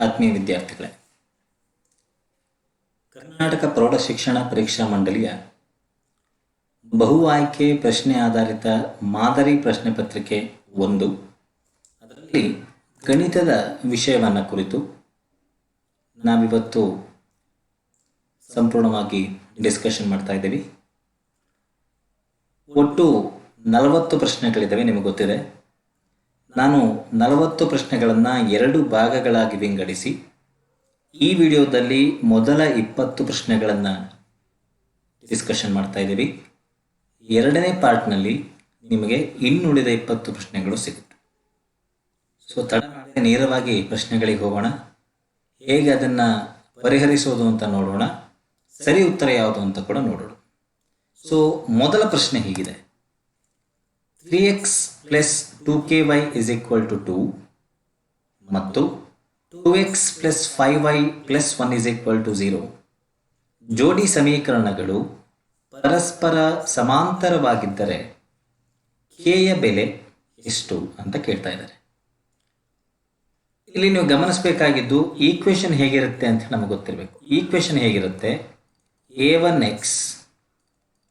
ಆತ್ಮೀಯ ವಿದ್ಯಾರ್ಥಿಗಳೇ, ಕರ್ನಾಟಕ ಪ್ರೌಢ ಶಿಕ್ಷಣ ಪರೀಕ್ಷಾ ಮಂಡಳಿಯ ಬಹು ಆಯ್ಕೆ ಪ್ರಶ್ನೆ ಆಧಾರಿತ ಮಾದರಿ ಪ್ರಶ್ನೆ ಪತ್ರಿಕೆ 1 ಅದರಲ್ಲಿ ಗಣಿತದ ವಿಷಯವನ್ನು ಕುರಿತು ನಾವಿವತ್ತು ಸಂಪೂರ್ಣವಾಗಿ ಡಿಸ್ಕಷನ್ ಮಾಡ್ತಾ ಇದ್ದೀವಿ. ಒಟ್ಟು 40 ಪ್ರಶ್ನೆಗಳಿದ್ದಾವೆ. ನಿಮಗೆ ಗೊತ್ತಿದೆ, ನಾನು 40 ಪ್ರಶ್ನೆಗಳನ್ನು 2 ಭಾಗಗಳಾಗಿ ವಿಂಗಡಿಸಿ ಈ ವಿಡಿಯೋದಲ್ಲಿ ಮೊದಲ 20 ಪ್ರಶ್ನೆಗಳನ್ನು ಡಿಸ್ಕಷನ್ ಮಾಡ್ತಾ ಇದ್ದೀವಿ. ಎರಡನೇ ಪಾರ್ಟ್ನಲ್ಲಿ ನಿಮಗೆ ಇನ್ನುಳಿದ 20 ಪ್ರಶ್ನೆಗಳು ಸಿಗುತ್ತೆ. ಸೊ ತಡ ಮಾಡದೆ ನೇರವಾಗಿ ಪ್ರಶ್ನೆಗಳಿಗೆ ಹೋಗೋಣ. ಹೇಗೆ ಅದನ್ನು ಪರಿಹರಿಸೋದು ಅಂತ ನೋಡೋಣ, ಸರಿ ಉತ್ತರ ಯಾವುದು ಅಂತ ಕೂಡ ನೋಡೋಣ. ಸೊ ಮೊದಲ ಪ್ರಶ್ನೆ ಹೀಗಿದೆ: 3x plus 2ky is equal to 2 ಮತ್ತು 2x plus 5y plus 1 is equal to 0 ಜೋಡಿ ಸಮೀಕರಣಗಳು ಪರಸ್ಪರ ಸಮಾಂತರವಾಗಿದ್ದರೆ ಕೆಯ ಬೆಲೆ ಎಷ್ಟು ಅಂತ ಕೇಳ್ತಾ ಇದ್ದಾರೆ. ಇಲ್ಲಿ ನೀವು ಗಮನಿಸಬೇಕಾಗಿದ್ದು ಈಕ್ವೇಶನ್ ಹೇಗಿರುತ್ತೆ ಅಂತ ನಮಗೆ ಗೊತ್ತಿರಬೇಕು. ಈಕ್ವೇಶನ್ ಹೇಗಿರುತ್ತೆ: a1x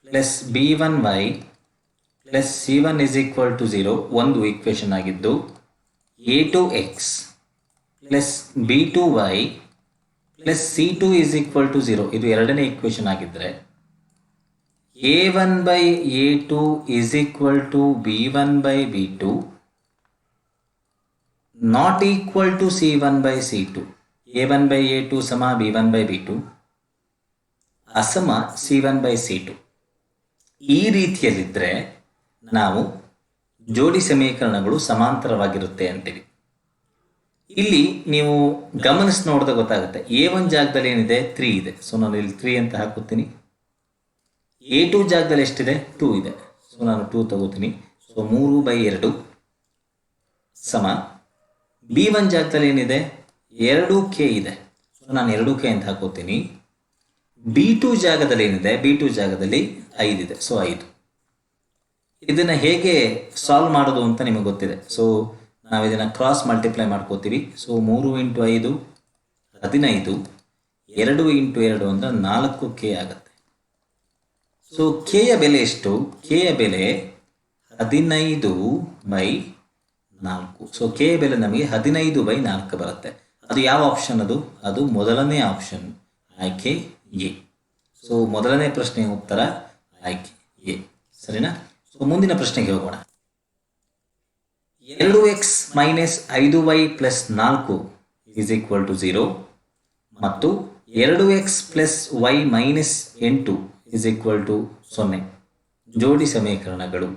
plus b1y plus c1 is equal to 0 ಒಂದು ಈಕ್ವೇಶನ್ ಆಗಿದ್ದು, a2x plus b2y plus c2 is equal to 0 ಇದು ಎರಡನೇ ಈಕ್ವೇಶನ್ ಆಗಿದ್ದರೆ, a1 by a2 is equal to b1 by b2 not equal to c1 by c2. a1 by a2 ಸಮ b1 by b2 ಅಸಮ c1 by c2. ಈ ರೀತಿಯಲ್ಲಿದ್ದರೆ ನಾವು ಜೋಡಿ ಸಮೀಕರಣಗಳು ಸಮಾಂತರವಾಗಿರುತ್ತೆ ಅಂತೀವಿ. ಇಲ್ಲಿ ನೀವು ಗಮನಿಸಿ ನೋಡಿದಾಗ ಗೊತ್ತಾಗುತ್ತೆ. a1 ಜಾಗದಲ್ಲಿ ಏನಿದೆ 3 ಇದೆ, ಸೊ ನಾನು ಇಲ್ಲಿ 3 ಅಂತ ಹಾಕುತ್ತೀನಿ. a2 ಜಾಗದಲ್ಲಿ ಎಷ್ಟಿದೆ 2 ಇದೆ, ಸೊ ನಾನು 2 ತಗೋತೀನಿ. ಸೊ 3/2 ಸಮ b1 ಜಾಗದಲ್ಲಿ ಏನಿದೆ 2k ಇದೆ, ಸೊ ನಾನು 2k ಅಂತ ಹಾಕೋತೀನಿ. b2 ಜಾಗದಲ್ಲಿ ಏನಿದೆ, b2 ಜಾಗದಲ್ಲಿ 5 ಇದೆ, ಸೊ 5. ಇದನ್ನು ಹೇಗೆ ಸಾಲ್ವ್ ಮಾಡೋದು ಅಂತ ನಿಮಗೆ ಗೊತ್ತಿದೆ. ಸೊ ನಾವು ಇದನ್ನು ಕ್ರಾಸ್ ಮಲ್ಟಿಪ್ಲೈ ಮಾಡ್ಕೋತೀವಿ. ಸೊ 3 × 5 15, 2 × 2 ಅಂದರೆ 4k ಆಗುತ್ತೆ. ಸೊ ಕೆಯ ಬೆಲೆ ಎಷ್ಟು? ಕೆಯ ಬೆಲೆ 15/4. ಸೊ ಕೆಯ ಬೆಲೆ ನಮಗೆ 15/4 ಬರುತ್ತೆ. ಅದು ಯಾವ ಆಪ್ಷನ್? ಅದು ಮೊದಲನೇ ಆಪ್ಷನ್, ಆಯ್ಕೆ ಎ. ಸೊ ಮೊದಲನೇ ಪ್ರಶ್ನೆಯ ಉತ್ತರ ಆಯ್ಕೆ ಎ, ಸರಿನಾ? ಸೊ ಮುಂದಿನ ಪ್ರಶ್ನೆಗೆ ಹೋಗೋಣ. 2x minus 5y plus 4 is equal to 0 ಮತ್ತು 2x plus y minus 8 is equal to 0 ಜೋಡಿ ಸಮೀಕರಣಗಳು.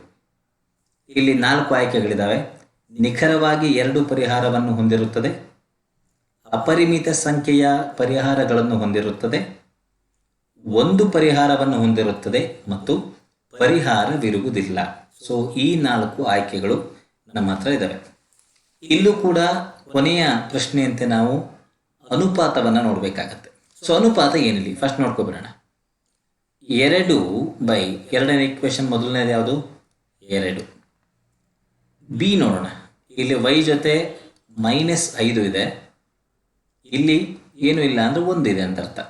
ಇಲ್ಲಿ 4 ಆಯ್ಕೆಗಳಿದ್ದಾವೆ. ನಿಖರವಾಗಿ 2 ಪರಿಹಾರವನ್ನು ಹೊಂದಿರುತ್ತದೆ, ಅಪರಿಮಿತ ಸಂಖ್ಯೆಯ ಪರಿಹಾರಗಳನ್ನು ಹೊಂದಿರುತ್ತದೆ, 1 ಪರಿಹಾರವನ್ನು ಹೊಂದಿರುತ್ತದೆ ಮತ್ತು ಪರಿಹಾರವಿರುವುದಿಲ್ಲ. ಸೊ ಈ 4 ಆಯ್ಕೆಗಳು ನಮ್ಮ ಹತ್ರ ಇದ್ದಾವೆ. ಇಲ್ಲೂ ಕೂಡ ಕೊನೆಯ ಪ್ರಶ್ನೆಯಂತೆ ನಾವು ಅನುಪಾತವನ್ನು ನೋಡಬೇಕಾಗತ್ತೆ. ಸೊ ಅನುಪಾತ ಏನಿಲ್ಲ, ಫಸ್ಟ್ ನೋಡ್ಕೊಬಿಡೋಣ. 2 ಬೈ ಎರಡನೇ ಈಕ್ವೇಶನ್ ಮೊದಲನೇದು ಯಾವುದು? 2. ಬಿ ನೋಡೋಣ. ಇಲ್ಲಿ y ಜೊತೆ -5 ಇದೆ, ಇಲ್ಲಿ ಏನು ಇಲ್ಲ ಅಂದರೆ 1 ಇದೆ ಅಂತ ಅರ್ಥ.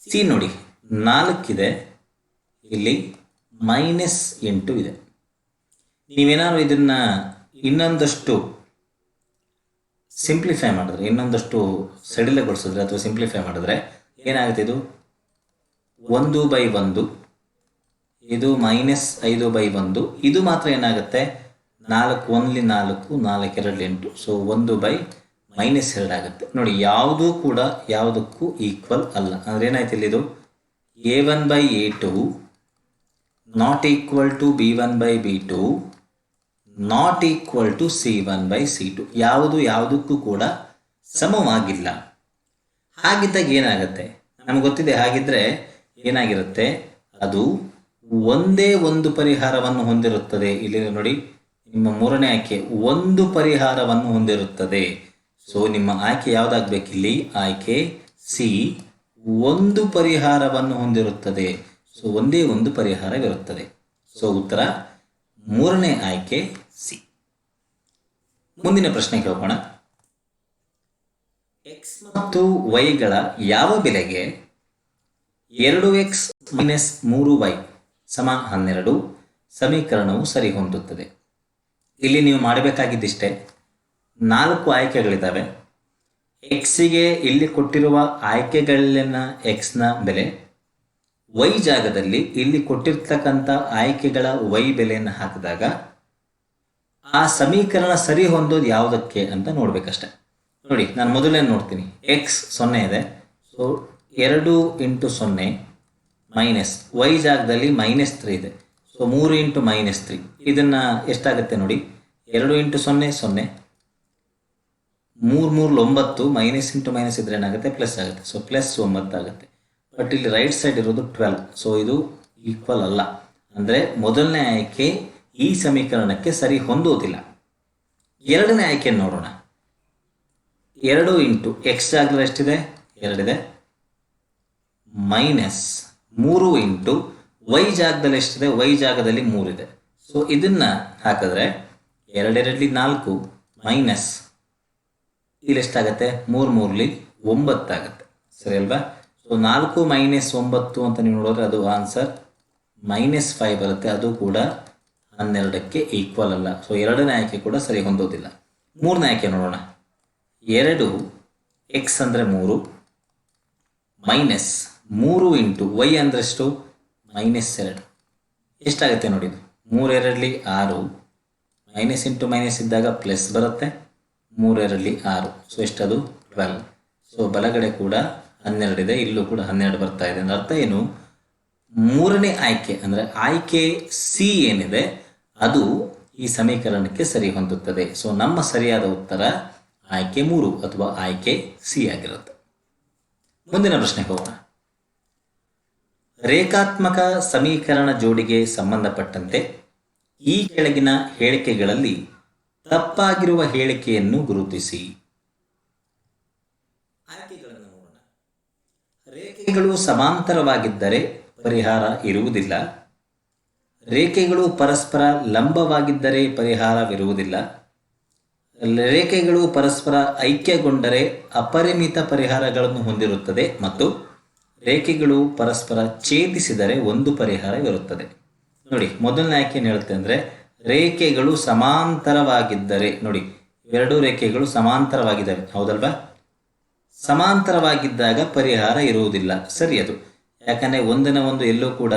ಸಿ ನೋಡಿ, 4 ಇದೆ, ಇಲ್ಲಿ -8 ಇದೆ. ನೀವೇನಾದ್ರು ಇದನ್ನ ಇನ್ನೊಂದಷ್ಟು ಸಿಂಪ್ಲಿಫೈ ಮಾಡಿದ್ರೆ, ಇನ್ನೊಂದಷ್ಟು ಸಡಿಲಗೊಳಿಸಿದ್ರೆ ಅಥವಾ ಸಿಂಪ್ಲಿಫೈ ಮಾಡಿದ್ರೆ ಏನಾಗುತ್ತೆ? ಇದು 1/1, ಇದು -5/1, ಇದು ಮಾತ್ರ ಏನಾಗುತ್ತೆ 4 1 4 4 2 8, ಸೊ 1/-2 ಆಗುತ್ತೆ. ನೋಡಿ, ಯಾವುದೂ ಕೂಡ ಯಾವುದಕ್ಕೂ ಈಕ್ವಲ್ ಅಲ್ಲ. ಅಂದ್ರೆ ಏನಾಯ್ತು ಇಲ್ಲಿ? ಇದು a1/a2 not equal to b1/b2 not equal to c1/c2. ಯಾವುದಕ್ಕೂ ಕೂಡ ಸಮವಾಗಿಲ್ಲ. ಹಾಗಿದ್ದಾಗ ಏನಾಗುತ್ತೆ ನಮ್ಗೆ ಗೊತ್ತಿದೆ. ಹಾಗಿದ್ರೆ ಏನಾಗಿರುತ್ತೆ? ಅದು ಒಂದೇ ಒಂದು ಪರಿಹಾರವನ್ನು ಹೊಂದಿರುತ್ತದೆ. ಇಲ್ಲಿ ನೋಡಿ, ನಿಮ್ಮ ಮೂರನೇ ಆಯ್ಕೆ 1 ಪರಿಹಾರವನ್ನು ಹೊಂದಿರುತ್ತದೆ. ಸೊ ನಿಮ್ಮ ಆಯ್ಕೆ ಯಾವುದಾಗಬೇಕು? ಇಲ್ಲಿ ಆಯ್ಕೆ ಸಿ, 1 ಪರಿಹಾರವನ್ನು ಹೊಂದಿರುತ್ತದೆ. ಸೊ ಒಂದೇ ಒಂದು ಪರಿಹಾರವಿರುತ್ತದೆ. ಸೊ ಉತ್ತರ ಮೂರನೇ ಆಯ್ಕೆ ಸಿ. ಮುಂದಿನ ಪ್ರಶ್ನೆಗೆ ಹೋಗೋಣ. ಎಕ್ಸ್ ಮತ್ತು ವೈಗಳ ಯಾವ ಬೆಲೆಗೆ 2x ಮೈನಸ್ 3y ಸಮ 12 ಸಮೀಕರಣವು ಸರಿ ಹೊಂದುತ್ತದೆ. ಇಲ್ಲಿ ನೀವು ಮಾಡಬೇಕಾಗಿದ್ದಿಷ್ಟೇ, 4 ಆಯ್ಕೆಗಳಿದ್ದಾವೆ. ಎಕ್ಸಿಗೆ ಇಲ್ಲಿ ಕೊಟ್ಟಿರುವ ಆಯ್ಕೆಗಳಲ್ಲಿನ ಎಕ್ಸ್ನ ಬೆಲೆ, ವೈ ಜಾಗದಲ್ಲಿ ಇಲ್ಲಿ ಕೊಟ್ಟಿರ್ತಕ್ಕಂಥ ಆಯ್ಕೆಗಳ ವೈ ಬೆಲೆಯನ್ನು ಹಾಕಿದಾಗ ಆ ಸಮೀಕರಣ ಸರಿ ಹೊಂದೋದು ಯಾವುದಕ್ಕೆ ಅಂತ ನೋಡ್ಬೇಕಷ್ಟೆ. ನೋಡಿ, ನಾನು ಮೊದಲೇ ನೋಡ್ತೀನಿ. ಎಕ್ಸ್ 0 ಇದೆ, ಸೊ 2 × 0 ಮೈನಸ್ ವೈ ಜಾಗದಲ್ಲಿ -3 ಇದೆ, ಸೊ 3 × -3. ಇದನ್ನು ಎಷ್ಟಾಗುತ್ತೆ ನೋಡಿ, 2 × 0 0, 3 3 9, ಮೈನಸ್ ಇಂಟು ಮೈನಸ್ ಇದ್ರೆ ಏನಾಗುತ್ತೆ, ಪ್ಲಸ್ ಆಗುತ್ತೆ. ಸೊ +9 ಆಗುತ್ತೆ. ಬಟ್ ಇಲ್ಲಿ ರೈಟ್ ಸೈಡ್ ಇರೋದು 12, ಸೊ ಇದು ಈಕ್ವಲ್ ಅಲ್ಲ. ಅಂದರೆ ಮೊದಲನೇ ಆಯ್ಕೆ ಈ ಸಮೀಕರಣಕ್ಕೆ ಸರಿ ಹೊಂದೋದಿಲ್ಲ. ಎರಡನೇ ಆಯ್ಕೆಯನ್ನು ನೋಡೋಣ. 2 × ಎಕ್ಸ್ ಜಾಗದಲ್ಲಿ ಎಷ್ಟಿದೆ, 2 ಇದೆ, ಮೈನಸ್ 3 × ವೈ ಜಾಗದಲ್ಲಿ ಎಷ್ಟಿದೆ, ವೈ ಜಾಗದಲ್ಲಿ 3 ಇದೆ. ಸೊ ಇದನ್ನು ಹಾಕಿದ್ರೆ 2 2 4 ಮೈನಸ್ ಇಲ್ಲಿ ಎಷ್ಟಾಗುತ್ತೆ, 3 3 9 ಆಗುತ್ತೆ. ಸರಿ ಅಲ್ವಾ? ಸೊ 4 - 9 ಅಂತ ನೀವು ನೋಡಿದ್ರೆ ಅದು ಆನ್ಸರ್ -5 ಬರುತ್ತೆ. ಅದು ಕೂಡ 12ಕ್ಕೆ ಈಕ್ವಲ್ ಅಲ್ಲ. ಸೊ ಎರಡನೇ ಆಯ್ಕೆ ಕೂಡ ಸರಿ ಹೊಂದೋದಿಲ್ಲ. ಮೂರನೇ ಆಯ್ಕೆ ನೋಡೋಣ. 2 ಎಕ್ಸ್ ಅಂದರೆ 3 ಮೈನಸ್ 3 × ವೈ ಅಂದರೆ ಎಷ್ಟು, -2 ಎಷ್ಟಾಗುತ್ತೆ ನೋಡಿ. ಇದು 3 2 6, ಮೈನಸ್ ಇಂಟು ಮೈನಸ್ ಇದ್ದಾಗ ಪ್ಲಸ್ ಬರುತ್ತೆ. 3 2 6, ಸೊ ಎಷ್ಟದು 12. ಸೊ ಬಲಗಡೆ ಕೂಡ 12 ಇದೆ, ಇಲ್ಲೂ ಕೂಡ 12 ಬರ್ತಾ ಇದೆ. ಅಂದ್ರೆ ಅರ್ಥ ಏನು, ಮೂರನೇ ಆಯ್ಕೆ ಅಂದರೆ ಆಯ್ಕೆ ಸಿ ಏನಿದೆ ಅದು ಈ ಸಮೀಕರಣಕ್ಕೆ ಸರಿ ಹೊಂದುತ್ತದೆ. ಸೊ ನಮ್ಮ ಸರಿಯಾದ ಉತ್ತರ ಆಯ್ಕೆ 3 ಅಥವಾ ಆಯ್ಕೆ ಸಿ ಆಗಿರುತ್ತೆ. ಮುಂದಿನ ಪ್ರಶ್ನೆಗೆ ಹೋಗೋಣ. ರೇಖಾತ್ಮಕ ಸಮೀಕರಣ ಜೋಡಿಗೆ ಸಂಬಂಧಪಟ್ಟಂತೆ ಈ ಕೆಳಗಿನ ಹೇಳಿಕೆಗಳಲ್ಲಿ ತಪ್ಪಾಗಿರುವ ಹೇಳಿಕೆಯನ್ನು ಗುರುತಿಸಿ. ಆಯ್ಕೆಗಳನ್ನು ನೋಡೋಣ. ರೇಖೆಗಳು ಸಮಾಂತರವಾಗಿದ್ದರೆ ಪರಿಹಾರ ಇರುವುದಿಲ್ಲ. ರೇಖೆಗಳು ಪರಸ್ಪರ ಲಂಬವಾಗಿದ್ದರೆ ಪರಿಹಾರವಿರುವುದಿಲ್ಲ. ರೇಖೆಗಳು ಪರಸ್ಪರ ಐಕ್ಯಗೊಂಡರೆ ಅಪರಿಮಿತ ಪರಿಹಾರಗಳನ್ನು ಹೊಂದಿರುತ್ತದೆ ಮತ್ತು ರೇಖೆಗಳು ಪರಸ್ಪರ ಛೇದಿಸಿದರೆ ಒಂದು ಪರಿಹಾರವಿರುತ್ತದೆ. ನೋಡಿ, ಮೊದಲನೇ ಆಯ್ಕೆ ಏನು ಹೇಳುತ್ತೆ ಅಂದರೆ ರೇಖೆಗಳು ಸಮಾಂತರವಾಗಿದ್ದರೆ. ನೋಡಿ, ಎರಡೂ ರೇಖೆಗಳು ಸಮಾಂತರವಾಗಿದ್ದಾವೆ, ಹೌದಲ್ವಾ? ಸಮಾಂತರವಾಗಿದ್ದಾಗ ಪರಿಹಾರ ಇರುವುದಿಲ್ಲ. ಸರಿ ಅದು, ಯಾಕಂದರೆ ಒಂದನ್ನ ಒಂದು ಎಲ್ಲೂ ಕೂಡ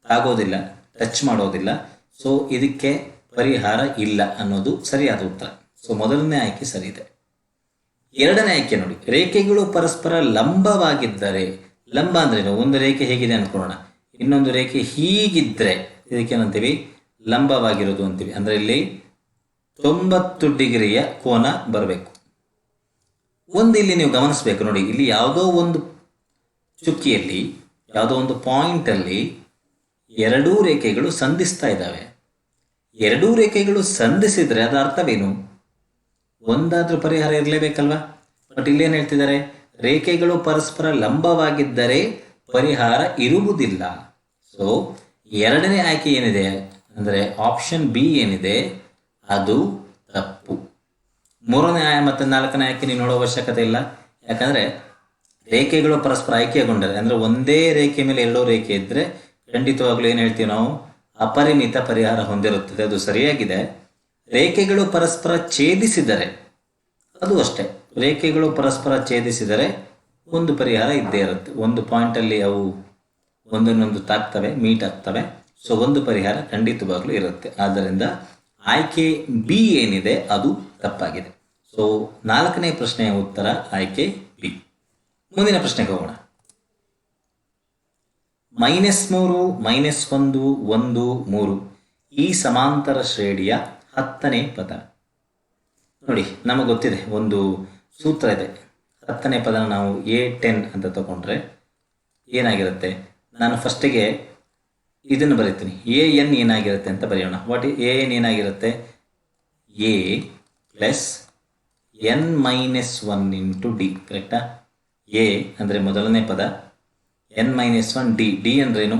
ಆಗೋದಿಲ್ಲ, ಟಚ್ ಮಾಡೋದಿಲ್ಲ. ಸೊ ಇದಕ್ಕೆ ಪರಿಹಾರ ಇಲ್ಲ ಅನ್ನೋದು ಸರಿಯಾದ ಉತ್ತರ. ಸೊ ಮೊದಲನೇ ಆಯ್ಕೆ ಸರಿ ಇದೆ. ಎರಡನೇ ಆಯ್ಕೆ ನೋಡಿ, ರೇಖೆಗಳು ಪರಸ್ಪರ ಲಂಬವಾಗಿದ್ದರೆ. ಲಂಬ ಅಂದ್ರೇನು, ಒಂದು ರೇಖೆ ಹೇಗಿದೆ ಅನ್ಕೊಳ್ಳೋಣ, ಇನ್ನೊಂದು ರೇಖೆ ಹೀಗಿದ್ರೆ ಇದಕ್ಕೇನಂತೀವಿ, ಲಂಬವಾಗಿರೋದು ಅಂತೀವಿ. ಅಂದರೆ ಇಲ್ಲಿ 90 ಡಿಗ್ರಿಯ ಕೋನ ಬರಬೇಕು. ಇಲ್ಲಿ ನೀವು ಗಮನಿಸಬೇಕು ನೋಡಿ, ಇಲ್ಲಿ ಯಾವುದೋ ಒಂದು ಚುಕ್ಕಿಯಲ್ಲಿ, ಯಾವುದೋ ಒಂದು ಪಾಯಿಂಟಲ್ಲಿ ಎರಡೂ ರೇಖೆಗಳು ಸಂಧಿಸ್ತಾ ಇದ್ದಾವೆ. ಎರಡೂ ರೇಖೆಗಳು ಸಂಧಿಸಿದ್ರೆ ಅದರ ಅರ್ಥವೇನು, ಒಂದಾದ್ರೂ ಪರಿಹಾರ ಇರಲೇಬೇಕಲ್ವಾ? ಬಟ್ ಇಲ್ಲೇನು ಹೇಳ್ತಿದ್ದಾರೆ, ರೇಖೆಗಳು ಪರಸ್ಪರ ಲಂಬವಾಗಿದ್ದರೆ ಪರಿಹಾರ ಇರುವುದಿಲ್ಲ. ಸೊ ಎರಡನೇ ಆಯ್ಕೆ ಏನಿದೆ ಅಂದರೆ ಆಪ್ಷನ್ ಬಿ ಏನಿದೆ ಅದು ತಪ್ಪು. ಮೂರನೇ ಮತ್ತು ನಾಲ್ಕನೇ ಆಯ್ಕೆ ನೀವು ನೋಡೋ ಅವಶ್ಯಕತೆ ಇಲ್ಲ. ಯಾಕಂದರೆ ರೇಖೆಗಳು ಪರಸ್ಪರ ಐಕ್ಯಗೊಂಡರೆ, ಅಂದರೆ ಒಂದೇ ರೇಖೆ ಮೇಲೆ ಎರಡೂ ರೇಖೆ ಇದ್ದರೆ ಖಂಡಿತವಾಗ್ಲೂ ಏನು ಹೇಳ್ತೀವಿ ನಾವು, ಅಪರಿಮಿತ ಪರಿಹಾರ ಹೊಂದಿರುತ್ತದೆ. ಅದು ಸರಿಯಾಗಿದೆ. ರೇಖೆಗಳು ಪರಸ್ಪರ ಛೇದಿಸಿದರೆ ಅದು ಅಷ್ಟೇ, ರೇಖೆಗಳು ಪರಸ್ಪರ ಛೇದಿಸಿದರೆ ಒಂದು ಪರಿಹಾರ ಇದ್ದೇ ಇರುತ್ತೆ. ಒಂದು ಪಾಯಿಂಟಲ್ಲಿ ಅವು ಒಂದನ್ನೊಂದು ತಾಕ್ತವೆ, ಮೀಟ್ ಆಗ್ತವೆ. ಸೊ ಒಂದು ಪರಿಹಾರ ಖಂಡಿತವಾಗ್ಲೂ ಇರುತ್ತೆ. ಆದ್ದರಿಂದ ಆಯ್ಕೆ ಬಿ ಏನಿದೆ ಅದು ತಪ್ಪಾಗಿದೆ. ಸೊ ನಾಲ್ಕನೇ ಪ್ರಶ್ನೆಯ ಉತ್ತರ ಆಯ್ಕೆ ಬಿ. ಮುಂದಿನ ಪ್ರಶ್ನೆಗೆ ಹೋಗೋಣ. -3 -1 1 3 ಈ ಸಮಾಂತರ ಶ್ರೇಣಿಯ 10ನೇ ಪದ. ನೋಡಿ, ನಮಗೆ ಗೊತ್ತಿದೆ, ಒಂದು ಸೂತ್ರ ಇದೆ. 10ನೇ ಪದನ ನಾವು A10 ಅಂತ ತಗೊಂಡ್ರೆ ಏನಾಗಿರುತ್ತೆ, ನಾನು ಫಸ್ಟಿಗೆ ಇದನ್ನು ಬರೀತೀನಿ. AN ಏನಾಗಿರುತ್ತೆ ಅಂತ ಬರೆಯೋಣ. AN ಏನಾಗಿರುತ್ತೆ, A + n - 1 × D. ಕರೆಕ್ಟಾ? A ಅಂದರೆ ಮೊದಲನೇ ಪದ, n - 1 D. D ಅಂದ್ರೇನು?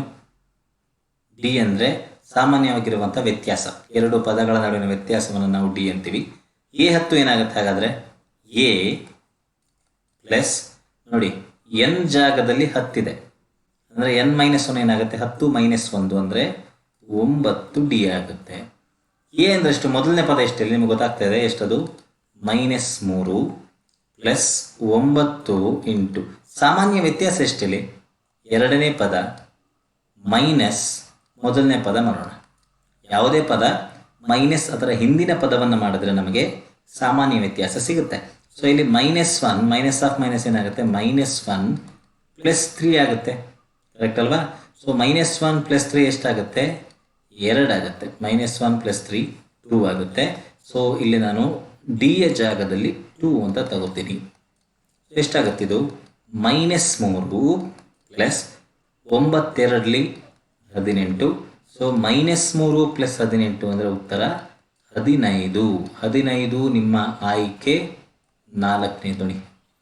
D ಅಂದರೆ ಸಾಮಾನ್ಯವಾಗಿರುವಂಥ ವ್ಯತ್ಯಾಸ, ಎರಡು ಪದಗಳ ನಡುವಿನ ವ್ಯತ್ಯಾಸವನ್ನು ನಾವು D ಅಂತೀವಿ. A10 ಏನಾಗುತ್ತೆ ಹಾಗಾದರೆ, A ಪ್ಲಸ್ ನೋಡಿ ಎನ್ ಜಾಗದಲ್ಲಿ 10 ಇದೆ ಅಂದರೆ n-1 ಏನಾಗುತ್ತೆ, 10 - 1 ಅಂದರೆ 9D ಆಗುತ್ತೆ. ಎ ಅಂದರೆ ಎಷ್ಟು, ಮೊದಲನೇ ಪದ ಎಷ್ಟಿಲ್ಲ ನಿಮಗೆ ಗೊತ್ತಾಗ್ತಾ ಇದೆ, ಎಷ್ಟದು -3 ಪ್ಲಸ್ 9 ಇಂಟು ಸಾಮಾನ್ಯ ವ್ಯತ್ಯಾಸ ಎಷ್ಟಿಲ್ಲಿ, ಎರಡನೇ ಪದ ಮೈನಸ್ ಮೊದಲನೇ ಪದ ಮಾಡೋಣ. ಯಾವುದೇ ಪದ ಮೈನಸ್ ಅದರ ಹಿಂದಿನ ಪದವನ್ನು ಮಾಡಿದ್ರೆ ನಮಗೆ ಸಾಮಾನ್ಯ ವ್ಯತ್ಯಾಸ ಸಿಗುತ್ತೆ. ಸೊ ಇಲ್ಲಿ -1 ಮೈನಸ್ ಆಫ್ ಮೈನಸ್ ಏನಾಗುತ್ತೆ, -1 ಪ್ಲಸ್ 3 ಆಗುತ್ತೆ. ಕರೆಕ್ಟ್ ಅಲ್ವಾ? ಸೊ -1 ಪ್ಲಸ್ 3 ಎಷ್ಟಾಗುತ್ತೆ, 2 ಆಗುತ್ತೆ. -1 ಪ್ಲಸ್ 3 2 ಆಗುತ್ತೆ. ಸೊ ಇಲ್ಲಿ ನಾನು ಡಿ ಯ ಜಾಗದಲ್ಲಿ 2 ಅಂತ ತಗೋತೀನಿ. ಎಷ್ಟಾಗುತ್ತೆ ಇದು, -3 ಪ್ಲಸ್ 9 18. ಸೊ -3 ಪ್ಲಸ್ 18 ಅಂದರೆ ಉತ್ತರ 15. 15 ನಿಮ್ಮ ಆಯ್ಕೆ 4ನೇ ನೋಡಿ,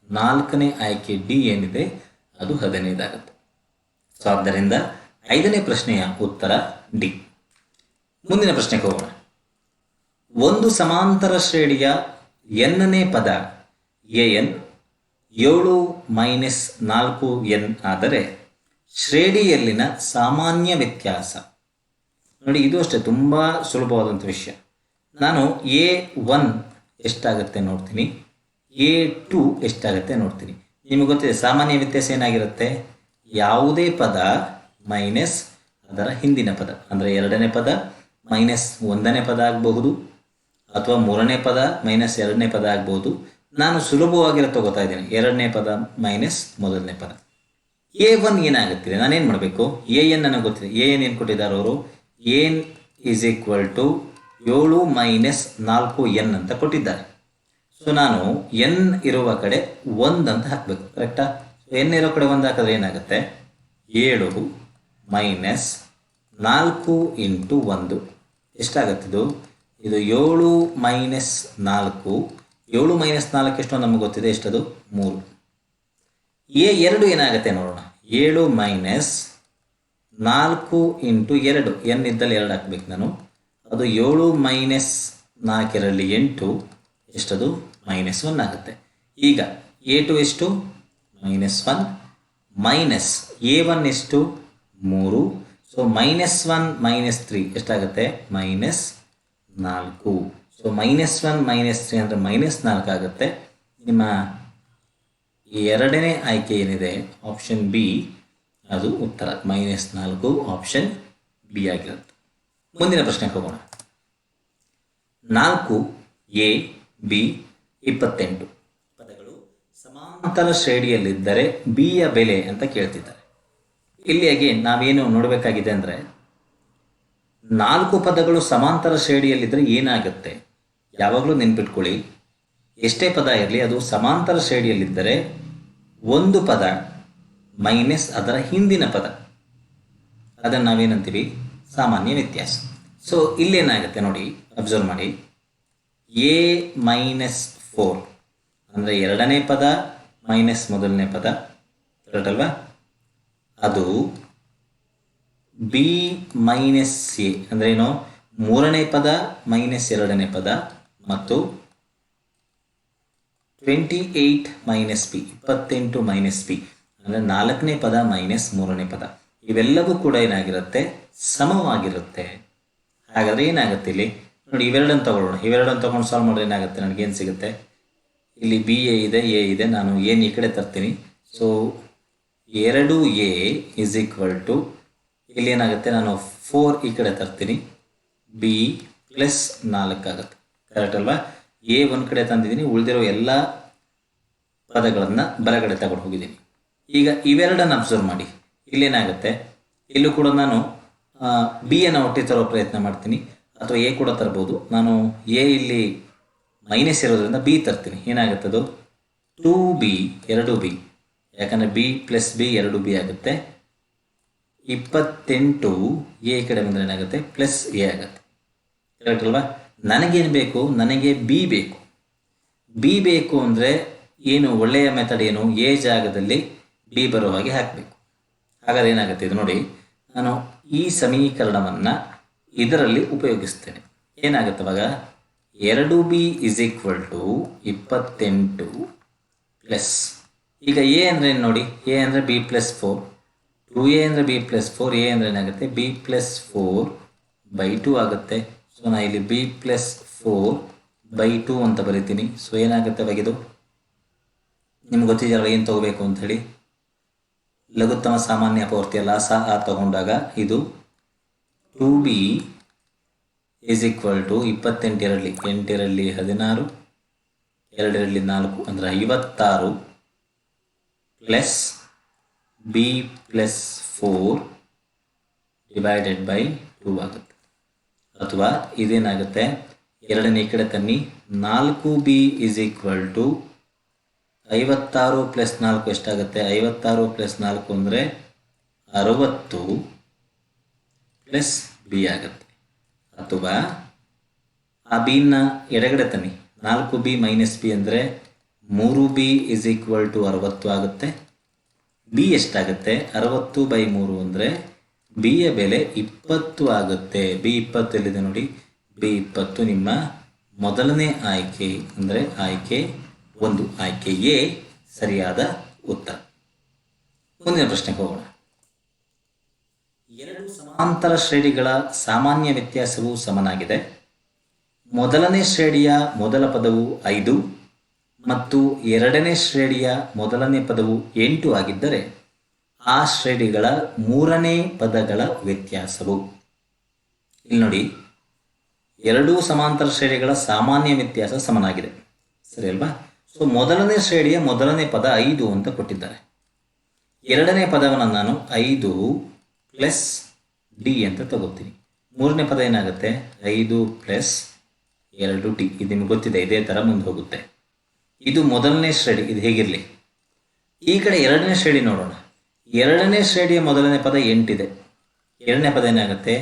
4ನೇ ಆಯ್ಕೆ ಡಿ ಏನಿದೆ ಅದು 15 ಆಗುತ್ತೆ. ಸೊ ಆದ್ದರಿಂದ 5ನೇ ಪ್ರಶ್ನೆಯ ಉತ್ತರ ಡಿ. ಮುಂದಿನ ಪ್ರಶ್ನೆಗೆ ಹೋಗೋಣ. ಒಂದು ಸಮಾಂತರ ಶ್ರೇಣಿಯ ಎನ್ನೇ ಪದ an 7 - 4n ಆದರೆ ಶ್ರೇಣಿಯಲ್ಲಿನ ಸಾಮಾನ್ಯ ವ್ಯತ್ಯಾಸ. ನೋಡಿ ಇದು ಅಷ್ಟೇ ತುಂಬ ಸುಲಭವಾದಂಥ ವಿಷಯ. ನಾನು A1 ಎಷ್ಟಾಗುತ್ತೆ ನೋಡ್ತೀನಿ, A2 ಎಷ್ಟಾಗುತ್ತೆ ನೋಡ್ತೀನಿ. ನಿಮಗೆ ಗೊತ್ತಿದೆ ಸಾಮಾನ್ಯ ವ್ಯತ್ಯಾಸ ಏನಾಗಿರುತ್ತೆ, ಯಾವುದೇ ಪದ ಮೈನಸ್ ಅದರ ಹಿಂದಿನ ಪದ, ಅಂದರೆ ಎರಡನೇ ಪದ ಮೈನಸ್ ಒಂದನೇ ಪದ ಆಗಬಹುದು ಅಥವಾ ಮೂರನೇ ಪದ ಮೈನಸ್ ಎರಡನೇ ಪದ ಆಗ್ಬೋದು. ನಾನು ಸುಲಭವಾಗಿರೋ ತಗೋತಾ ಇದ್ದೀನಿ, ಎರಡನೇ ಪದ ಮೈನಸ್ ಮೊದಲನೇ ಪದ. A1 ಏನಾಗುತ್ತಿದೆ, ನಾನೇನು ಮಾಡಬೇಕು, an ನನಗೆ ಗೊತ್ತಿದೆ, an ಏನು ಕೊಟ್ಟಿದ್ದಾರೆ ಅವರು, an is equal to 7 - 4n ಅಂತ ಕೊಟ್ಟಿದ್ದಾರೆ. ಸೊ ನಾನು n ಇರುವ ಕಡೆ 1 ಅಂತ ಹಾಕಬೇಕು. ಕರೆಕ್ಟಾ? n ಇರೋ ಕಡೆ 1 ಹಾಕಿದ್ರೆ ಏನಾಗುತ್ತೆ, 7 - 4 ಇಂಟು 1 ಎಷ್ಟಾಗುತ್ತಿದ್ದು, ಇದು 7 - 4. 7 - 4 ಎಷ್ಟು ನಮಗೆ ಗೊತ್ತಿದೆ, ಎಷ್ಟದು 3. A2 ಏನಾಗುತ್ತೆ ನೋಡೋಣ, 7 - 4 ಇಂಟು 2, n ಇದ್ದಲ್ಲಿ 2 ಹಾಕ್ಬೇಕು ನಾನು. ಅದು 7 - 4 8, ಎಷ್ಟದು -1 ಆಗುತ್ತೆ. ಈಗ A2 ಎಷ್ಟು, -1 ಮೈನಸ್ A1 ಎಷ್ಟು 3. ಸೊ -1 - 3 ಎಷ್ಟಾಗುತ್ತೆ, -4. ಸೊ -1 - 3 ಅಂದರೆ -4 ಆಗುತ್ತೆ. ನಿಮ್ಮ ಎರಡನೇ ಆಯ್ಕೆ ಏನಿದೆ ಆಪ್ಷನ್ ಬಿ ಅದು ಉತ್ತರ, -4 ಆಪ್ಷನ್ ಬಿ ಆಗಿರುತ್ತೆ. ಮುಂದಿನ ಪ್ರಶ್ನೆಗೆ ಹೋಗೋಣ. 4A B 28 ಪದಗಳು ಸಮಾಂತರ ಶ್ರೇಣಿಯಲ್ಲಿದ್ದರೆ ಬಿ ಯ ಬೆಲೆ ಅಂತ ಕೇಳ್ತಿದ್ದಾರೆ. ಇಲ್ಲಿ ಅಗೇನ್ ನಾವೇನು ನೋಡಬೇಕಾಗಿದೆ ಅಂದರೆ, 4 ಪದಗಳು ಸಮಾಂತರ ಶ್ರೇಣಿಯಲ್ಲಿದ್ದರೆ ಏನಾಗುತ್ತೆ, ಯಾವಾಗಲೂ ನೆನ್ಪಿಟ್ಕೊಳ್ಳಿ, ಎಷ್ಟೇ ಪದ ಇರಲಿ ಅದು ಸಮಾಂತರ ಶ್ರೇಣಿಯಲ್ಲಿದ್ದರೆ ಒಂದು ಪದ ಮೈನಸ್ ಅದರ ಹಿಂದಿನ ಪದ, ಅದನ್ನು ನಾವೇನಂತೀವಿ ಸಾಮಾನ್ಯ ವ್ಯತ್ಯಾಸ. ಸೊ ಇಲ್ಲೇನಾಗುತ್ತೆ ನೋಡಿ, ಅಬ್ಸರ್ವ್ ಮಾಡಿ, A - 4 ಅಂದರೆ ಎರಡನೇ ಪದ ಮೈನಸ್ ಮೊದಲನೇ ಪದ, ಕರೆಕ್ಟ್ ಅಲ್ವಾ? ಅದು B - A ಅಂದರೆ ಏನು, ಮೂರನೇ ಪದ ಮೈನಸ್ ಎರಡನೇ ಪದ, ಮತ್ತು 28 - B 28 - B ಅಂದರೆ ನಾಲ್ಕನೇ ಪದ ಮೈನಸ್ ಮೂರನೇ ಪದ. ಇವೆಲ್ಲವೂ ಕೂಡ ಏನಾಗಿರುತ್ತೆ, ಸಮವಾಗಿರುತ್ತೆ. ಹಾಗಾದರೆ ಏನಾಗುತ್ತೆ ಇಲ್ಲಿ ನೋಡಿ, ಇವೆರಡನ್ನು ತಗೊಳ್ಳೋಣ. ಇವೆರಡನ್ನು ತಗೊಂಡು ಸಾಲ್ವ್ ಮಾಡಿದ್ರೆ ಏನಾಗುತ್ತೆ, ನನಗೇನು ಸಿಗುತ್ತೆ, ಇಲ್ಲಿ B ಇದೆ A ಇದೆ, ನಾನು ಏನು ಈ ಕಡೆ ತರ್ತೀನಿ. So 2A is equal to, ಇಲ್ಲಿ ಏನಾಗುತ್ತೆ, ನಾನು 4 ಈ ಕಡೆ ತರ್ತೀನಿ, B ಪ್ಲಸ್ 4 ಆಗುತ್ತೆ. ಕರೆಕ್ಟ್ ಅಲ್ವಾ? A ಒಂದು ಕಡೆ ತಂದಿದ್ದೀನಿ, ಉಳಿದಿರೋ ಎಲ್ಲ ಪದಗಳನ್ನು ಬಲಗಡೆ ತಗೊಂಡು ಹೋಗಿದ್ದೀನಿ. ಈಗ ಇವೆರಡನ್ನು ಅಬ್ಸರ್ವ್ ಮಾಡಿ, ಇಲ್ಲೇನಾಗುತ್ತೆ, ಇಲ್ಲೂ ಕೂಡ ನಾನು ಬಿ ಅನ್ನು ಒಟ್ಟಿಗೆ ತರೋ ಪ್ರಯತ್ನ ಮಾಡ್ತೀನಿ, ಅಥವಾ ಎ ಕೂಡ ತರ್ಬೋದು. ನಾನು ಎ ಇಲ್ಲಿ ಮೈನಸ್ ಇರೋದ್ರಿಂದ ಬಿ ತರ್ತೀನಿ. ಏನಾಗುತ್ತದು 2B 2B, ಯಾಕಂದರೆ B ಪ್ಲಸ್ B 2B ಆಗುತ್ತೆ. 28 ಎ ಕಡೆ ಬಂದರೆ ಏನಾಗುತ್ತೆ, ಪ್ಲಸ್ ಎ ಆಗುತ್ತೆ. ಕರೆಕ್ಟ್ ಅಲ್ವಾ? ನನಗೇನು ಬೇಕು, ನನಗೆ ಬಿ ಬೇಕು. ಬಿ ಬೇಕು ಅಂದರೆ ಏನು ಒಳ್ಳೆಯ ಮೆಥಡ್ ಏನು, ಎ ಜಾಗದಲ್ಲಿ ಬಿ ಬರೋ ಹಾಗೆ ಹಾಕಬೇಕು. ಹಾಗಾದ್ರೆ ಏನಾಗುತ್ತೆ ಇದು ನೋಡಿ, ನಾನು ಈ ಸಮೀಕರಣವನ್ನು ಇದರಲ್ಲಿ ಉಪಯೋಗಿಸ್ತೇನೆ. ಏನಾಗುತ್ತೆ ಅವಾಗ, 2B is equal to 28 plus ಈಗ ಎ ಅಂದರೆ ಏನು ನೋಡಿ, ಎ ಅಂದರೆ ಬಿ ಪ್ಲಸ್ 4, 2a ಅಂದರೆ ಬಿ ಪ್ಲಸ್ 4, ಎ ಅಂದರೆ ಏನಾಗುತ್ತೆ ಬಿ ಪ್ಲಸ್ 4/2 ಆಗುತ್ತೆ. ಸೊ ನಾನು ಇಲ್ಲಿ ಬಿ ಪ್ಲಸ್ 4/2 ಅಂತ ಬರಿತೀನಿ. ಸೊ ಏನಾಗುತ್ತೆ ಬಗೆದು ನಿಮ್ಗೆ ಗೊತ್ತಿದೆಯಲ್ಲ ಏನು ತಗೋಬೇಕು ಅಂಥೇಳಿ. ಲಘುತ್ತಮ ಸಾಮಾನ್ಯ ಅಪವರ್ತಿಯ ಲಾಸ ಆ ತಗೊಂಡಾಗ ಇದು 2b ಈಸ್ ಈಕ್ವಲ್ ಟು 28 8 16 2 4 ಅಂದರೆ 56 ಪ್ಲಸ್ ಬಿ ಪ್ಲಸ್ 4/2 ಆಗುತ್ತೆ. ಅಥವಾ ಇದೇನಾಗುತ್ತೆ, ಎರಡನೇ ಕಡೆ ತನ್ನಿ, 4b is equal to 56 plus 4 ಎಷ್ಟಾಗುತ್ತೆ, 56 ಪ್ಲಸ್ 4 ಅಂದರೆ 60 ಪ್ಲಸ್ ಬಿ ಆಗುತ್ತೆ. ಅಥವಾ ಆ ಬಿನ ಎಡಗಡೆ ತನ್ನಿ, 4b ಮೈನಸ್ ಬಿ ಅಂದರೆ 3b ಈಸ್ ಈಕ್ವಲ್ ಟು 60 ಆಗುತ್ತೆ. ಬಿ ಎಷ್ಟಾಗುತ್ತೆ, 60/3 ಅಂದರೆ ಬಿಯ ಬೆಲೆ 20 ಆಗುತ್ತೆ. ಬಿ 20 ಎಲ್ಲಿದೆ ನೋಡಿ, ಬಿ 20 ನಿಮ್ಮ ಮೊದಲನೇ ಆಯ್ಕೆ, ಅಂದರೆ ಆಯ್ಕೆ 1, ಆಯ್ಕೆ ಎ ಸರಿಯಾದ ಉತ್ತರ. ಮುಂದಿನ ಪ್ರಶ್ನೆಗೆ ಹೋಗೋಣ. ಎರಡು ಸಮಾಂತರ ಶ್ರೇಣಿಗಳ ಸಾಮಾನ್ಯ ವ್ಯತ್ಯಾಸವು ಸಮನಾಗಿದೆ. ಮೊದಲನೇ ಶ್ರೇಣಿಯ ಮೊದಲ ಪದವು 5 ಮತ್ತು ಎರಡನೇ ಶ್ರೇಣಿಯ ಮೊದಲನೇ ಪದವು 8 ಆಗಿದ್ದರೆ ಆ ಶ್ರೇಣಿಗಳ ಮೂರನೇ ಪದಗಳ ವ್ಯತ್ಯಾಸವು. ಇಲ್ಲಿ ನೋಡಿ, ಎರಡೂ ಸಮಾಂತರ ಶ್ರೇಣಿಗಳ ಸಾಮಾನ್ಯ ವ್ಯತ್ಯಾಸ ಸಮನಾಗಿದೆ, ಸರಿ ಅಲ್ವಾ? ಸೊ ಮೊದಲನೇ ಶ್ರೇಣಿಯ ಮೊದಲನೇ ಪದ 5 ಅಂತ ಕೊಟ್ಟಿದ್ದಾರೆ. ಎರಡನೇ ಪದವನ್ನು ನಾನು 5 ಪ್ಲಸ್ ಡಿ ಅಂತ ತಗೋತೀನಿ. ಮೂರನೇ ಪದ ಏನಾಗುತ್ತೆ, 5 ಪ್ಲಸ್ 2d. ಇದು ನಿಮ್ಗೆ ಗೊತ್ತಿದೆ, ಇದೇ ಥರ ಮುಂದೆ ಹೋಗುತ್ತೆ. ಇದು ಮೊದಲನೇ ಶ್ರೇಣಿ, ಇದು ಹೇಗಿರಲಿ. ಈ ಕಡೆ ಎರಡನೇ ಶ್ರೇಣಿ ನೋಡೋಣ. ಎರಡನೇ ಶ್ರೇಣಿಯ ಮೊದಲನೇ ಪದ 8 ಇದೆ. ಎರಡನೇ ಪದ ಏನಾಗುತ್ತೆ,